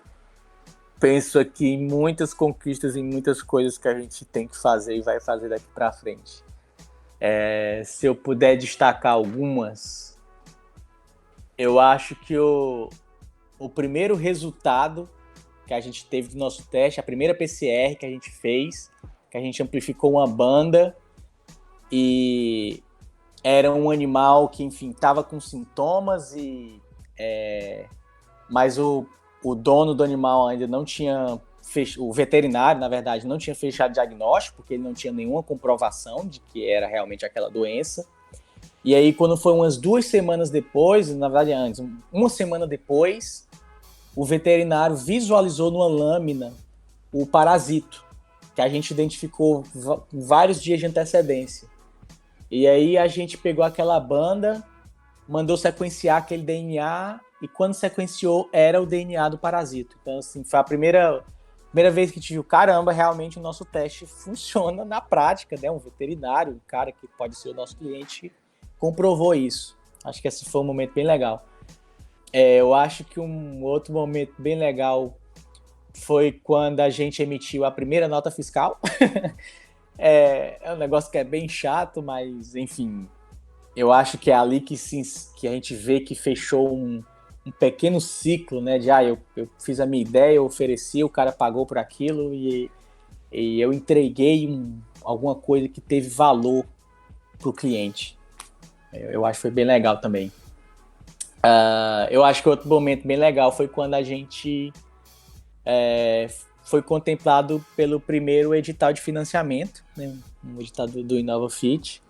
penso aqui em muitas conquistas, em muitas coisas que a gente tem que fazer e vai fazer daqui para frente. Se eu puder destacar algumas, eu acho que o primeiro resultado que a gente teve do nosso teste, a primeira PCR que a gente fez, que a gente amplificou uma banda e era um animal que, enfim, estava com sintomas mas o dono do animal ainda não tinha o veterinário, na verdade, não tinha fechado diagnóstico, porque ele não tinha nenhuma comprovação de que era realmente aquela doença. E aí, quando foi umas 2 semanas depois, na verdade antes, uma semana depois, o veterinário visualizou numa lâmina o parasito, que a gente identificou vários dias de antecedência. E aí a gente pegou aquela banda, mandou sequenciar aquele DNA, e quando sequenciou, era o DNA do parasito. Então, assim, foi a primeira vez que tive caramba, realmente o nosso teste funciona na prática, né? Um veterinário, um cara que pode ser o nosso cliente, comprovou isso. Acho que esse foi um momento bem legal. Eu acho que um outro momento bem legal foi quando a gente emitiu a primeira nota fiscal. É um negócio que é bem chato, mas, enfim, eu acho que é ali que a gente vê que fechou um pequeno ciclo, né? De, eu fiz a minha ideia, eu ofereci, o cara pagou por aquilo e eu entreguei alguma coisa que teve valor para o cliente. Eu acho que foi bem legal também. Eu acho que outro momento bem legal foi quando a gente foi contemplado pelo primeiro edital de financiamento, né? Um edital do InovaFit,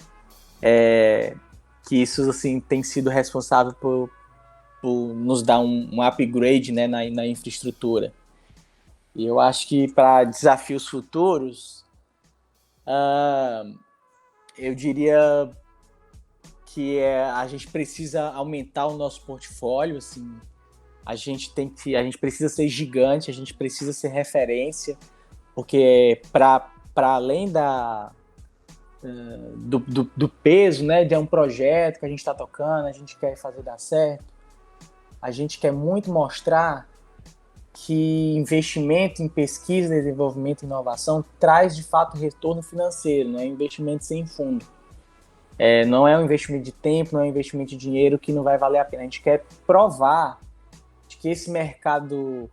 que isso assim, tem sido responsável por nos dar um upgrade, né, na infraestrutura. E eu acho que para desafios futuros, eu diria que a gente precisa aumentar o nosso portfólio, assim, a gente precisa ser gigante, a gente precisa ser referência, porque para além do peso, né, de um projeto que a gente está tocando, a gente quer fazer dar certo, a gente quer muito mostrar que investimento em pesquisa, desenvolvimento e inovação traz de fato retorno financeiro, não é investimento sem fundo. Não é um investimento de tempo, não é um investimento de dinheiro que não vai valer a pena. A gente quer provar de que esse mercado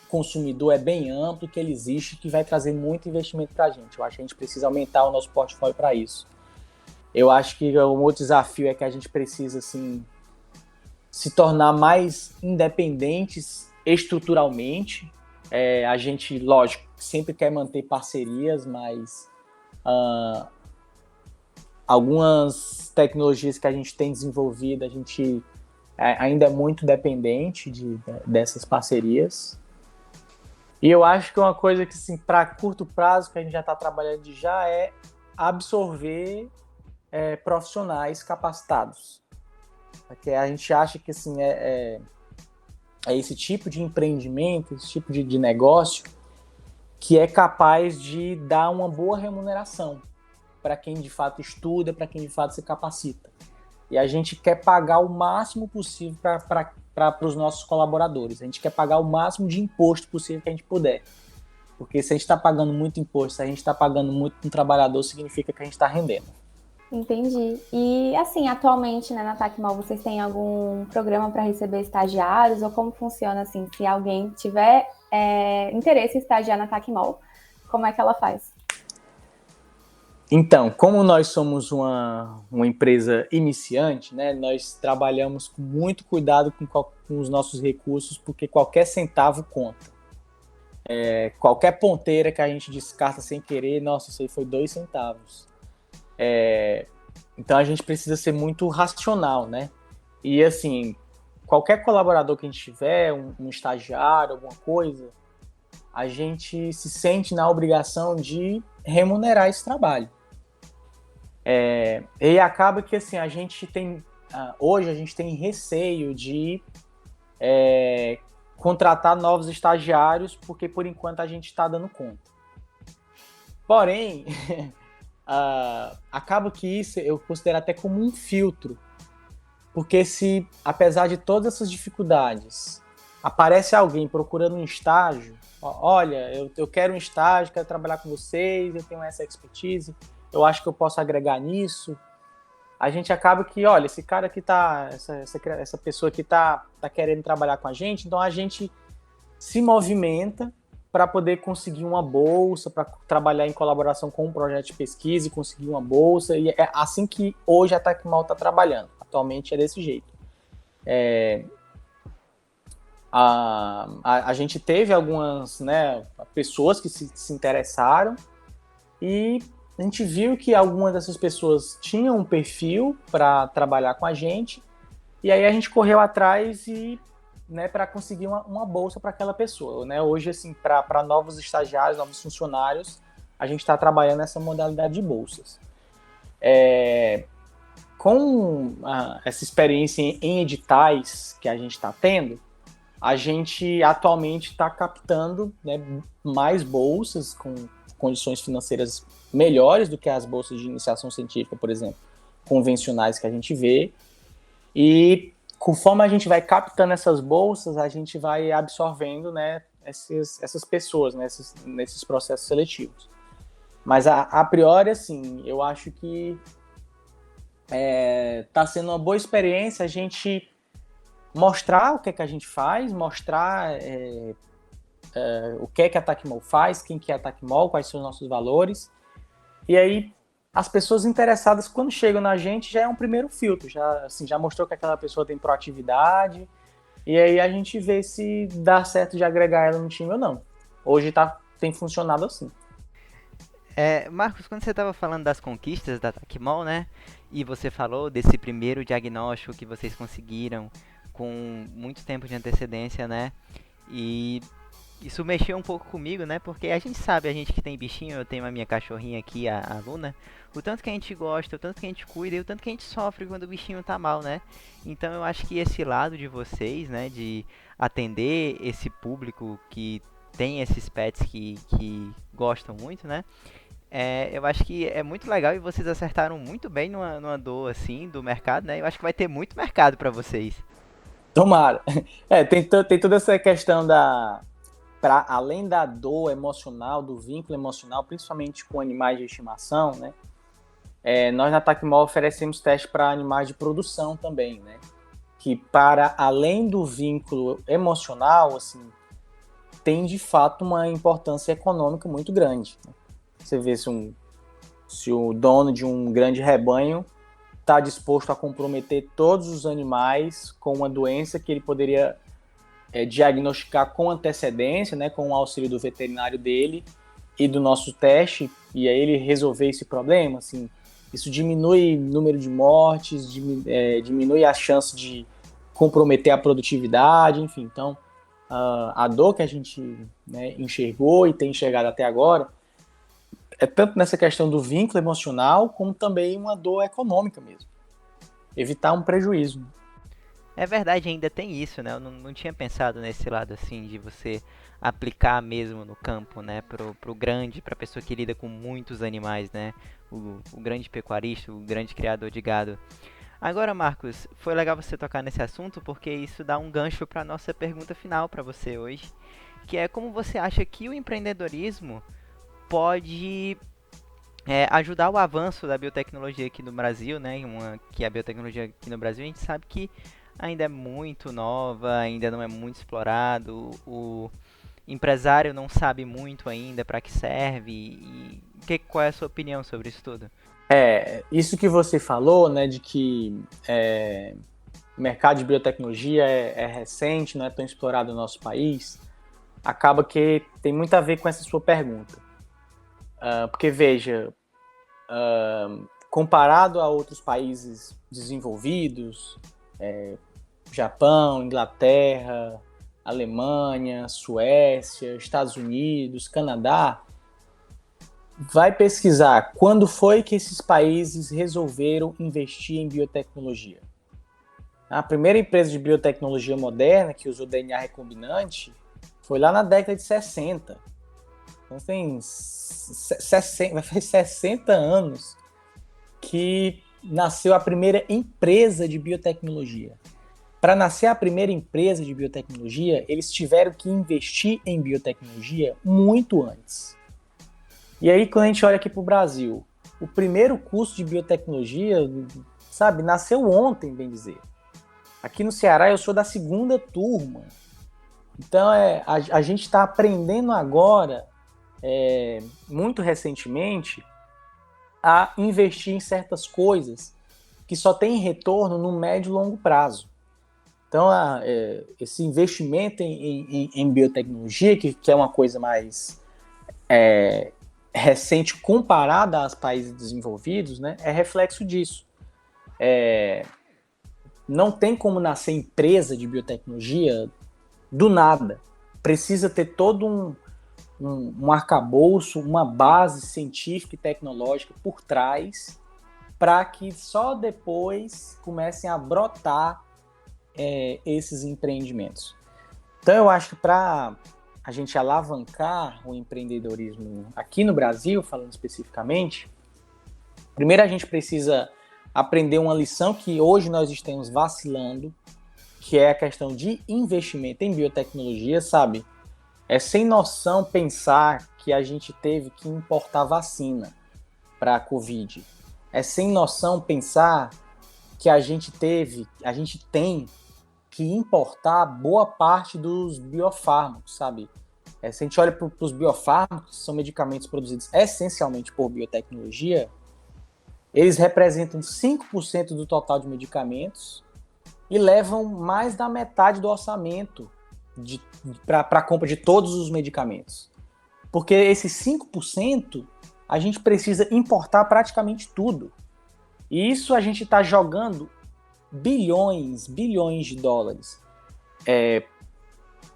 consumidor é bem amplo, que ele existe, que vai trazer muito investimento para a gente. Eu acho que a gente precisa aumentar o nosso portfólio para isso. Eu acho que um outro desafio é que a gente precisa assim, se tornar mais independentes estruturalmente. A gente, lógico, sempre quer manter parcerias, mas algumas tecnologias que a gente tem desenvolvido, a gente ainda é muito dependente dessas parcerias. E eu acho que uma coisa que, assim, para curto prazo, que a gente já está trabalhando já é absorver profissionais capacitados. Porque a gente acha que assim, é esse tipo de empreendimento, esse tipo de negócio que é capaz de dar uma boa remuneração para quem de fato estuda, para quem de fato se capacita. E a gente quer pagar o máximo possível para os nossos colaboradores. A gente quer pagar o máximo de imposto possível que a gente puder. Porque se a gente está pagando muito imposto, se a gente está pagando muito para um trabalhador, significa que a gente está rendendo. Entendi. E assim, atualmente, né, na Tecmol, vocês têm algum programa para receber estagiários? Ou como funciona assim? Se alguém tiver interesse em estagiar na Tecmol, como é que ela faz? Então, como nós somos uma empresa iniciante, né, nós trabalhamos com muito cuidado com os nossos recursos, porque qualquer centavo conta. Qualquer ponteira que a gente descarta sem querer, nossa, isso aí foi 2 centavos. Então a gente precisa ser muito racional, né? E assim, qualquer colaborador que a gente tiver, um estagiário, alguma coisa, a gente se sente na obrigação de remunerar esse trabalho. E acaba que assim, hoje a gente tem receio de contratar novos estagiários, porque por enquanto a gente está dando conta. Porém, acaba que isso eu considero até como um filtro, porque se, apesar de todas essas dificuldades, aparece alguém procurando um estágio, olha, eu quero um estágio, quero trabalhar com vocês, eu tenho essa expertise, eu acho que eu posso agregar nisso, a gente acaba que, olha, esse cara aqui essa pessoa aqui tá querendo trabalhar com a gente, então a gente se movimenta para poder conseguir uma bolsa, para trabalhar em colaboração com um projeto de pesquisa e conseguir uma bolsa, e é assim que hoje a Tecmol está trabalhando, atualmente é desse jeito. A gente teve algumas, né, pessoas que se interessaram e a gente viu que algumas dessas pessoas tinham um perfil para trabalhar com a gente, e aí a gente correu atrás e, né, para conseguir uma bolsa para aquela pessoa, né? Hoje, assim, para novos estagiários, novos funcionários, a gente está trabalhando nessa modalidade de bolsas. Com essa experiência em editais que a gente está tendo, a gente atualmente está captando, né, mais bolsas com condições financeiras melhores do que as bolsas de iniciação científica, por exemplo, convencionais que a gente vê. E conforme a gente vai captando essas bolsas, a gente vai absorvendo, né, essas pessoas, né, nesses processos seletivos. Mas a priori, assim, eu acho que está sendo uma boa experiência a gente mostrar o que é que a gente faz, mostrar o que é que a Tecmol faz, quem que é a Tecmol, quais são os nossos valores. E aí, as pessoas interessadas, quando chegam na gente, já é um primeiro filtro, já mostrou que aquela pessoa tem proatividade, e aí a gente vê se dá certo de agregar ela no time ou não. Hoje tem funcionado assim. Marcos, quando você estava falando das conquistas da Tecmol, né? E você falou desse primeiro diagnóstico que vocês conseguiram com muito tempo de antecedência, né? E isso mexeu um pouco comigo, né? Porque a gente sabe, a gente que tem bichinho, eu tenho a minha cachorrinha aqui, a Luna, o tanto que a gente gosta, o tanto que a gente cuida e o tanto que a gente sofre quando o bichinho tá mal, né? Então eu acho que esse lado de vocês, né? De atender esse público que tem esses pets que gostam muito, né? Eu acho que é muito legal e vocês acertaram muito bem numa dor assim do mercado, né? Eu acho que vai ter muito mercado para vocês. Tomara. Tem toda essa questão além da dor emocional, do vínculo emocional, principalmente com animais de estimação, né? Nós na Tecmol oferecemos teste para animais de produção também, né? Que para além do vínculo emocional, assim, tem de fato uma importância econômica muito grande. Você vê se o dono de um grande rebanho está disposto a comprometer todos os animais com uma doença que ele poderia diagnosticar com antecedência, né, com o auxílio do veterinário dele e do nosso teste, e aí ele resolver esse problema, assim, isso diminui o número de mortes, diminui a chance de comprometer a produtividade, enfim. Então, a dor que a gente, né, enxergou e tem enxergado até agora é tanto nessa questão do vínculo emocional, como também uma dor econômica mesmo. Evitar um prejuízo. É verdade, ainda tem isso, né? Eu não tinha pensado nesse lado assim de você aplicar mesmo no campo, né? Pro grande, pra pessoa que lida com muitos animais, né? O grande pecuarista, o grande criador de gado. Agora, Marcos, foi legal você tocar nesse assunto porque isso dá um gancho para nossa pergunta final para você hoje, que é como você acha que o empreendedorismo pode ajudar o avanço da biotecnologia aqui no Brasil, né? Que a biotecnologia aqui no Brasil a gente sabe que ainda é muito nova, ainda não é muito explorado, o empresário não sabe muito ainda para que serve. Qual é a sua opinião sobre isso tudo? Isso que você falou, né, de que o mercado de biotecnologia é recente, não é tão explorado no nosso país, acaba que tem muito a ver com essa sua pergunta. Porque, veja, comparado a outros países desenvolvidos, Japão, Inglaterra, Alemanha, Suécia, Estados Unidos, Canadá, vai pesquisar quando foi que esses países resolveram investir em biotecnologia. A primeira empresa de biotecnologia moderna que usou DNA recombinante foi lá na década de 60. Então vai fazer 60 anos que nasceu a primeira empresa de biotecnologia. Para nascer a primeira empresa de biotecnologia, eles tiveram que investir em biotecnologia muito antes. E aí, quando a gente olha aqui para o Brasil, o primeiro curso de biotecnologia, sabe, nasceu ontem, bem dizer. Aqui no Ceará, eu sou da segunda turma. Então, a gente está aprendendo agora, muito recentemente, a investir em certas coisas que só tem retorno no médio e longo prazo. Então, esse investimento em biotecnologia, que é uma coisa mais recente comparada aos países desenvolvidos, né, é reflexo disso. Não tem como nascer empresa de biotecnologia do nada. Precisa ter todo um arcabouço, uma base científica e tecnológica por trás, para que só depois comecem a brotar esses empreendimentos. Então, eu acho que para a gente alavancar o empreendedorismo aqui no Brasil, falando especificamente, primeiro a gente precisa aprender uma lição que hoje nós estamos vacilando, que é a questão de investimento em biotecnologia, sabe? É sem noção pensar que a gente teve que importar vacina para a Covid. É sem noção pensar que a gente tem que importar boa parte dos biofármacos, sabe? Se a gente olha para os biofármacos, que são medicamentos produzidos essencialmente por biotecnologia, eles representam 5% do total de medicamentos e levam mais da metade do orçamento para a compra de todos os medicamentos. Porque esses 5% a gente precisa importar praticamente tudo. E isso a gente está jogando bilhões de dólares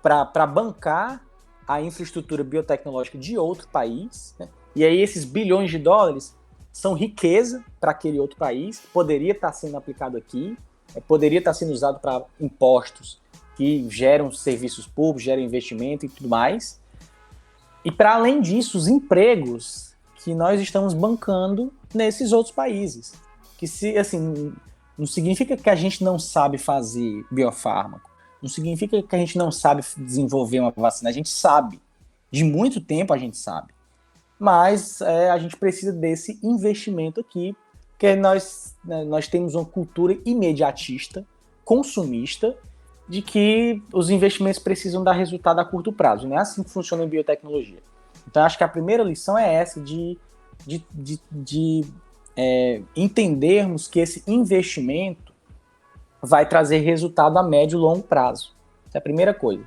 para bancar a infraestrutura biotecnológica de outro país, né? E aí esses bilhões de dólares são riqueza para aquele outro país, poderia estar sendo aplicado aqui, poderia estar sendo usado para impostos que geram serviços públicos, geram investimento e tudo mais. E para além disso, os empregos que nós estamos bancando nesses outros países. Que não significa que a gente não sabe fazer biofármaco, não significa que a gente não sabe desenvolver uma vacina, a gente sabe, de muito tempo a gente sabe. Mas a gente precisa desse investimento aqui, porque nós temos uma cultura imediatista, consumista, de que os investimentos precisam dar resultado a curto prazo. Não é assim que funciona em biotecnologia. Então, acho que a primeira lição é essa, de entendermos que esse investimento vai trazer resultado a médio e longo prazo. Essa é a primeira coisa.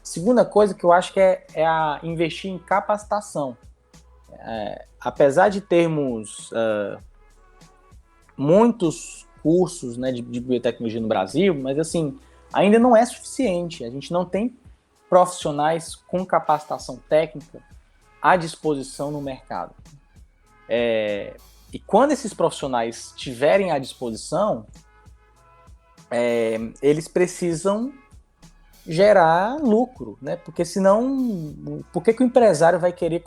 Segunda coisa que eu acho que é investir em capacitação. Apesar de termos muitos cursos, né, de biotecnologia no Brasil, mas assim, ainda não é suficiente. A gente não tem profissionais com capacitação técnica à disposição no mercado. E quando esses profissionais estiverem à disposição, eles precisam gerar lucro, né? Porque senão, por que o empresário vai querer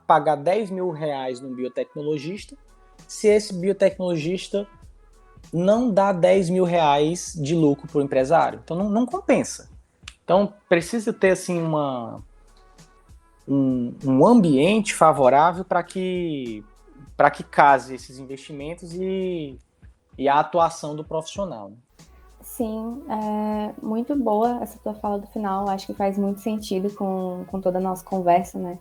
pagar 10 mil reais num biotecnologista, se esse biotecnologista não dá 10 mil reais de lucro para o empresário? Então não compensa. Então precisa ter assim um ambiente favorável para que case esses investimentos e a atuação do profissional, né? Sim, muito boa essa tua fala do final, acho que faz muito sentido com toda a nossa conversa, né?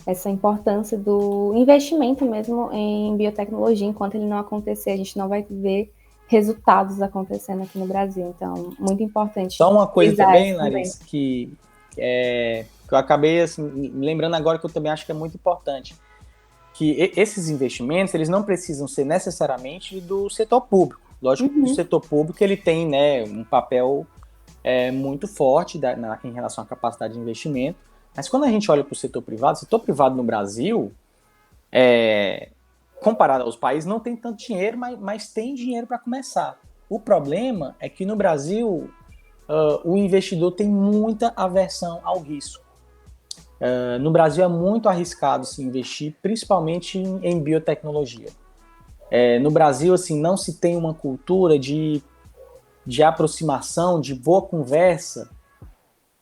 Essa importância do investimento mesmo em biotecnologia, enquanto ele não acontecer, a gente não vai ver resultados acontecendo aqui no Brasil, então, muito importante. Só uma coisa também, Larissa, que eu acabei assim, me lembrando agora, que eu também acho que é muito importante, que esses investimentos, eles não precisam ser necessariamente do setor público. Lógico que o setor público ele tem, né, um papel muito forte em relação à capacidade de investimento, mas quando a gente olha para o setor privado no Brasil, comparado aos países, não tem tanto dinheiro, mas tem dinheiro para começar. O problema é que no Brasil o investidor tem muita aversão ao risco. No Brasil é muito arriscado se investir, principalmente em biotecnologia. No Brasil, assim, não se tem uma cultura de aproximação, de boa conversa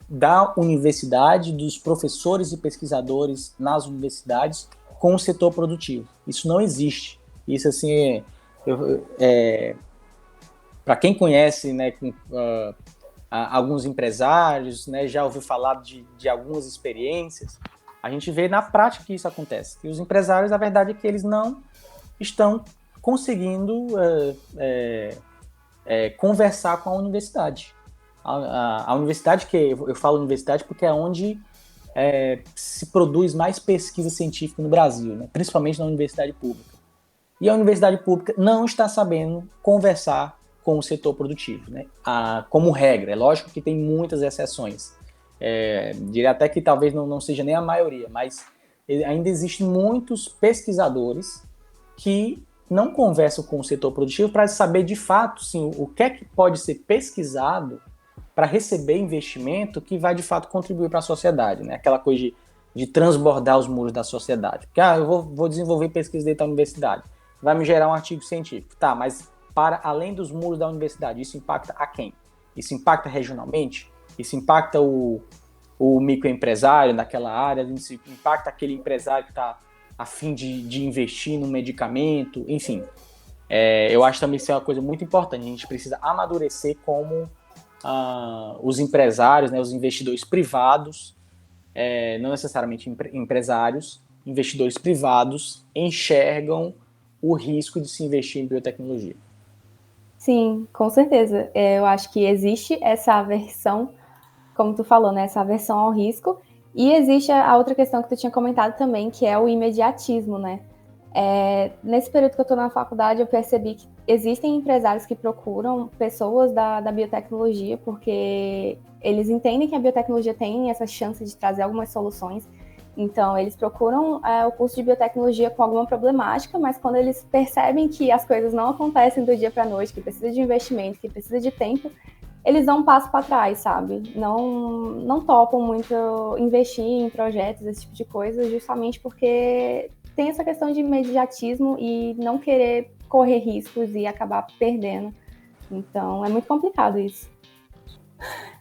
da universidade, dos professores e pesquisadores nas universidades com o setor produtivo. Isso não existe. Isso, assim, para quem conhece, né, alguns empresários, né, já ouviu falar de algumas experiências, a gente vê na prática que isso acontece. E os empresários, a verdade é que eles não estão conseguindo conversar com a universidade. A universidade, que eu falo universidade porque é onde se produz mais pesquisa científica no Brasil, né? Principalmente na universidade pública. E a universidade pública não está sabendo conversar com o setor produtivo, né? Como regra. É lógico que tem muitas exceções. Diria até que talvez não seja nem a maioria, mas ainda existem muitos pesquisadores que não conversam com o setor produtivo para saber de fato sim, o que é que pode ser pesquisado para receber investimento que vai de fato contribuir para a sociedade, né? Aquela coisa de transbordar os muros da sociedade. Porque eu vou desenvolver pesquisa dentro da universidade, vai me gerar um artigo científico. Tá, mas para além dos muros da universidade, isso impacta a quem? Isso impacta regionalmente? Isso impacta o microempresário naquela área? Isso impacta aquele empresário que está a fim de investir no medicamento? Enfim, eu acho também que isso é uma coisa muito importante. A gente precisa amadurecer como os empresários, né, os investidores privados, não necessariamente empresários, investidores privados enxergam o risco de se investir em biotecnologia. Sim, com certeza. Eu acho que existe essa aversão, como tu falou, né, essa aversão ao risco, e existe a outra questão que tu tinha comentado também, que é o imediatismo, né? Nesse período que eu estou na faculdade, eu percebi que existem empresários que procuram pessoas da biotecnologia, porque eles entendem que a biotecnologia tem essa chance de trazer algumas soluções. Então, eles procuram o curso de biotecnologia com alguma problemática, mas quando eles percebem que as coisas não acontecem do dia para a noite, que precisa de investimento, que precisa de tempo, eles dão um passo para trás, sabe? Não topam muito investir em projetos, esse tipo de coisa, justamente porque tem essa questão de imediatismo e não querer correr riscos e acabar perdendo. Então, é muito complicado isso.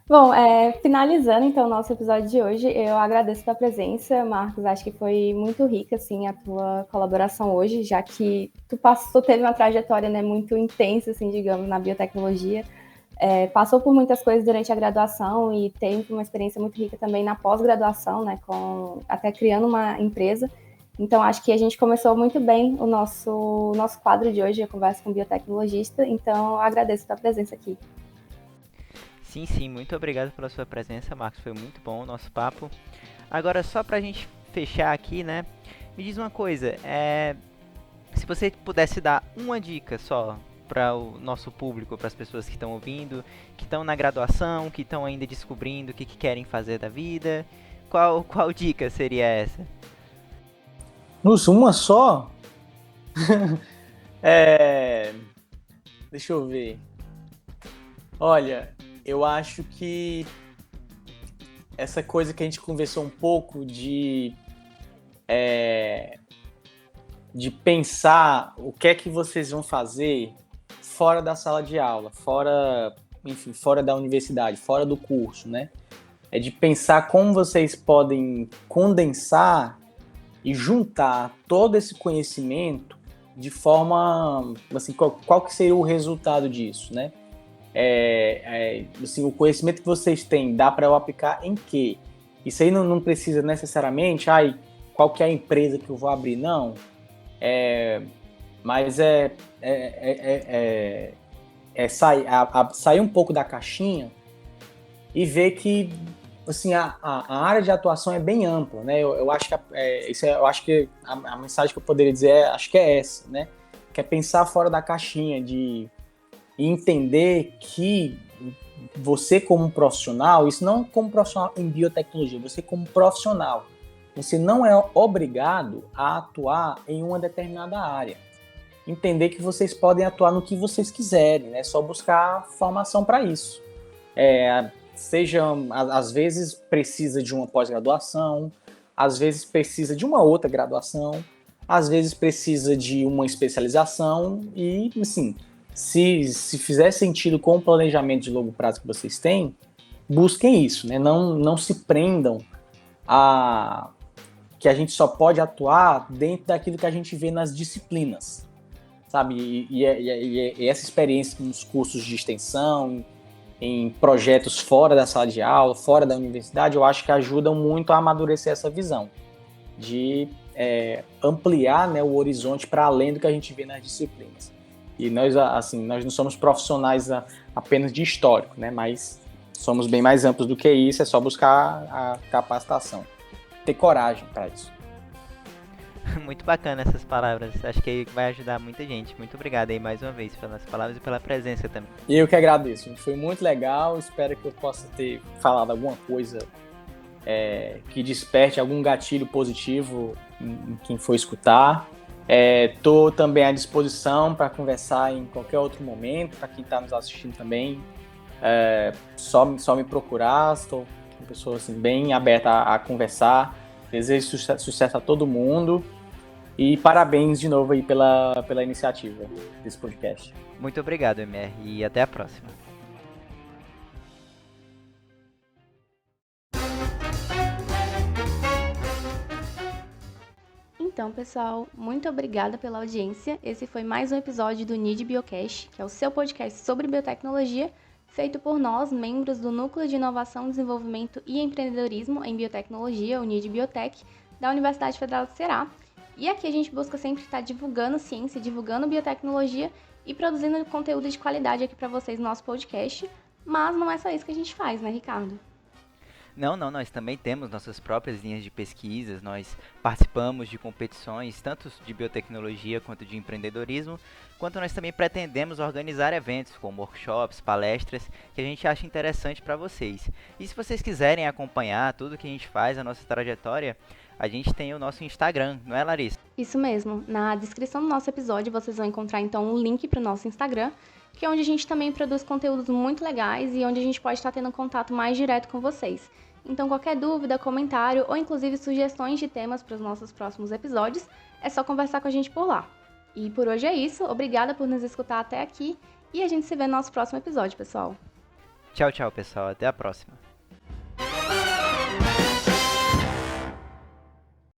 Bom, finalizando então o nosso episódio de hoje, eu agradeço a tua presença, Marcos. Acho que foi muito rica assim, a tua colaboração hoje, já que tu teve uma trajetória, né, muito intensa, assim, digamos, na biotecnologia. Passou por muitas coisas durante a graduação e teve uma experiência muito rica também na pós-graduação, né, até criando uma empresa. Então, acho que a gente começou muito bem o nosso quadro de hoje, a conversa com o biotecnologista. Então, eu agradeço a tua presença aqui. Sim, muito obrigado pela sua presença, Marcos. Foi muito bom o nosso papo. Agora, só pra gente fechar aqui, né? Me diz uma coisa, se você pudesse dar uma dica só para o nosso público, para as pessoas que estão ouvindo, que estão na graduação, que estão ainda descobrindo o que querem fazer da vida, qual dica seria essa? Nossa, uma só? Deixa eu ver. Olha, eu acho que essa coisa que a gente conversou um pouco de pensar o que é que vocês vão fazer fora da sala de aula, fora da universidade, fora do curso, né? É de pensar como vocês podem condensar e juntar todo esse conhecimento de forma, assim, qual que seria o resultado disso, né? Assim, o conhecimento que vocês têm, dá para eu aplicar em quê? Isso aí não precisa necessariamente, qual que é a empresa que eu vou abrir, não. Mas sair um pouco da caixinha e ver que, assim, a área de atuação é bem ampla, né? Eu acho que a mensagem que eu poderia dizer acho que é essa, né? Que é pensar fora da caixinha e entender que você como profissional, isso não como profissional em biotecnologia, você como profissional, você não é obrigado a atuar em uma determinada área. Entender que vocês podem atuar no que vocês quiserem, né? É só buscar formação para isso. Às vezes precisa de uma pós-graduação, às vezes precisa de uma outra graduação, às vezes precisa de uma especialização e, assim, se fizer sentido com o planejamento de longo prazo que vocês têm, busquem isso, né? Não se prendam a que a gente só pode atuar dentro daquilo que a gente vê nas disciplinas, sabe? E essa experiência nos cursos de extensão, em projetos fora da sala de aula, fora da universidade, eu acho que ajudam muito a amadurecer essa visão, de ampliar, né, o horizonte para além do que a gente vê nas disciplinas. E nós não somos profissionais apenas de histórico, né, mas somos bem mais amplos do que isso, é só buscar a capacitação. Ter coragem para isso. Muito bacana essas palavras. Acho que vai ajudar muita gente. Muito obrigado aí mais uma vez pelas palavras e pela presença também. Eu que agradeço. Foi muito legal. Espero que eu possa ter falado alguma coisa que desperte algum gatilho positivo em quem for escutar. Estou também à disposição para conversar em qualquer outro momento. Para quem está nos assistindo também, só me procurar. Estou uma pessoa assim, bem aberta a conversar. Desejo sucesso a todo mundo e parabéns de novo aí pela iniciativa desse podcast. Muito obrigado, MR, e até a próxima. Então, pessoal, muito obrigada pela audiência. Esse foi mais um episódio do NID Biocast, que é o seu podcast sobre biotecnologia, feito por nós, membros do Núcleo de Inovação, Desenvolvimento e Empreendedorismo em Biotecnologia, o NID Biotech, da Universidade Federal do Ceará. E aqui a gente busca sempre estar divulgando ciência, divulgando biotecnologia e produzindo conteúdo de qualidade aqui para vocês no nosso podcast. Mas não é só isso que a gente faz, né, Ricardo? Não, nós também temos nossas próprias linhas de pesquisas, nós participamos de competições, tanto de biotecnologia quanto de empreendedorismo, quanto nós também pretendemos organizar eventos como workshops, palestras, que a gente acha interessante para vocês. E se vocês quiserem acompanhar tudo que a gente faz, a nossa trajetória, a gente tem o nosso Instagram, não é, Larissa? Isso mesmo. Na descrição do nosso episódio vocês vão encontrar então um link para o nosso Instagram, que é onde a gente também produz conteúdos muito legais e onde a gente pode estar tendo contato mais direto com vocês. Então qualquer dúvida, comentário ou inclusive sugestões de temas para os nossos próximos episódios, é só conversar com a gente por lá. E por hoje é isso, obrigada por nos escutar até aqui e a gente se vê no nosso próximo episódio, pessoal. Tchau, pessoal, até a próxima.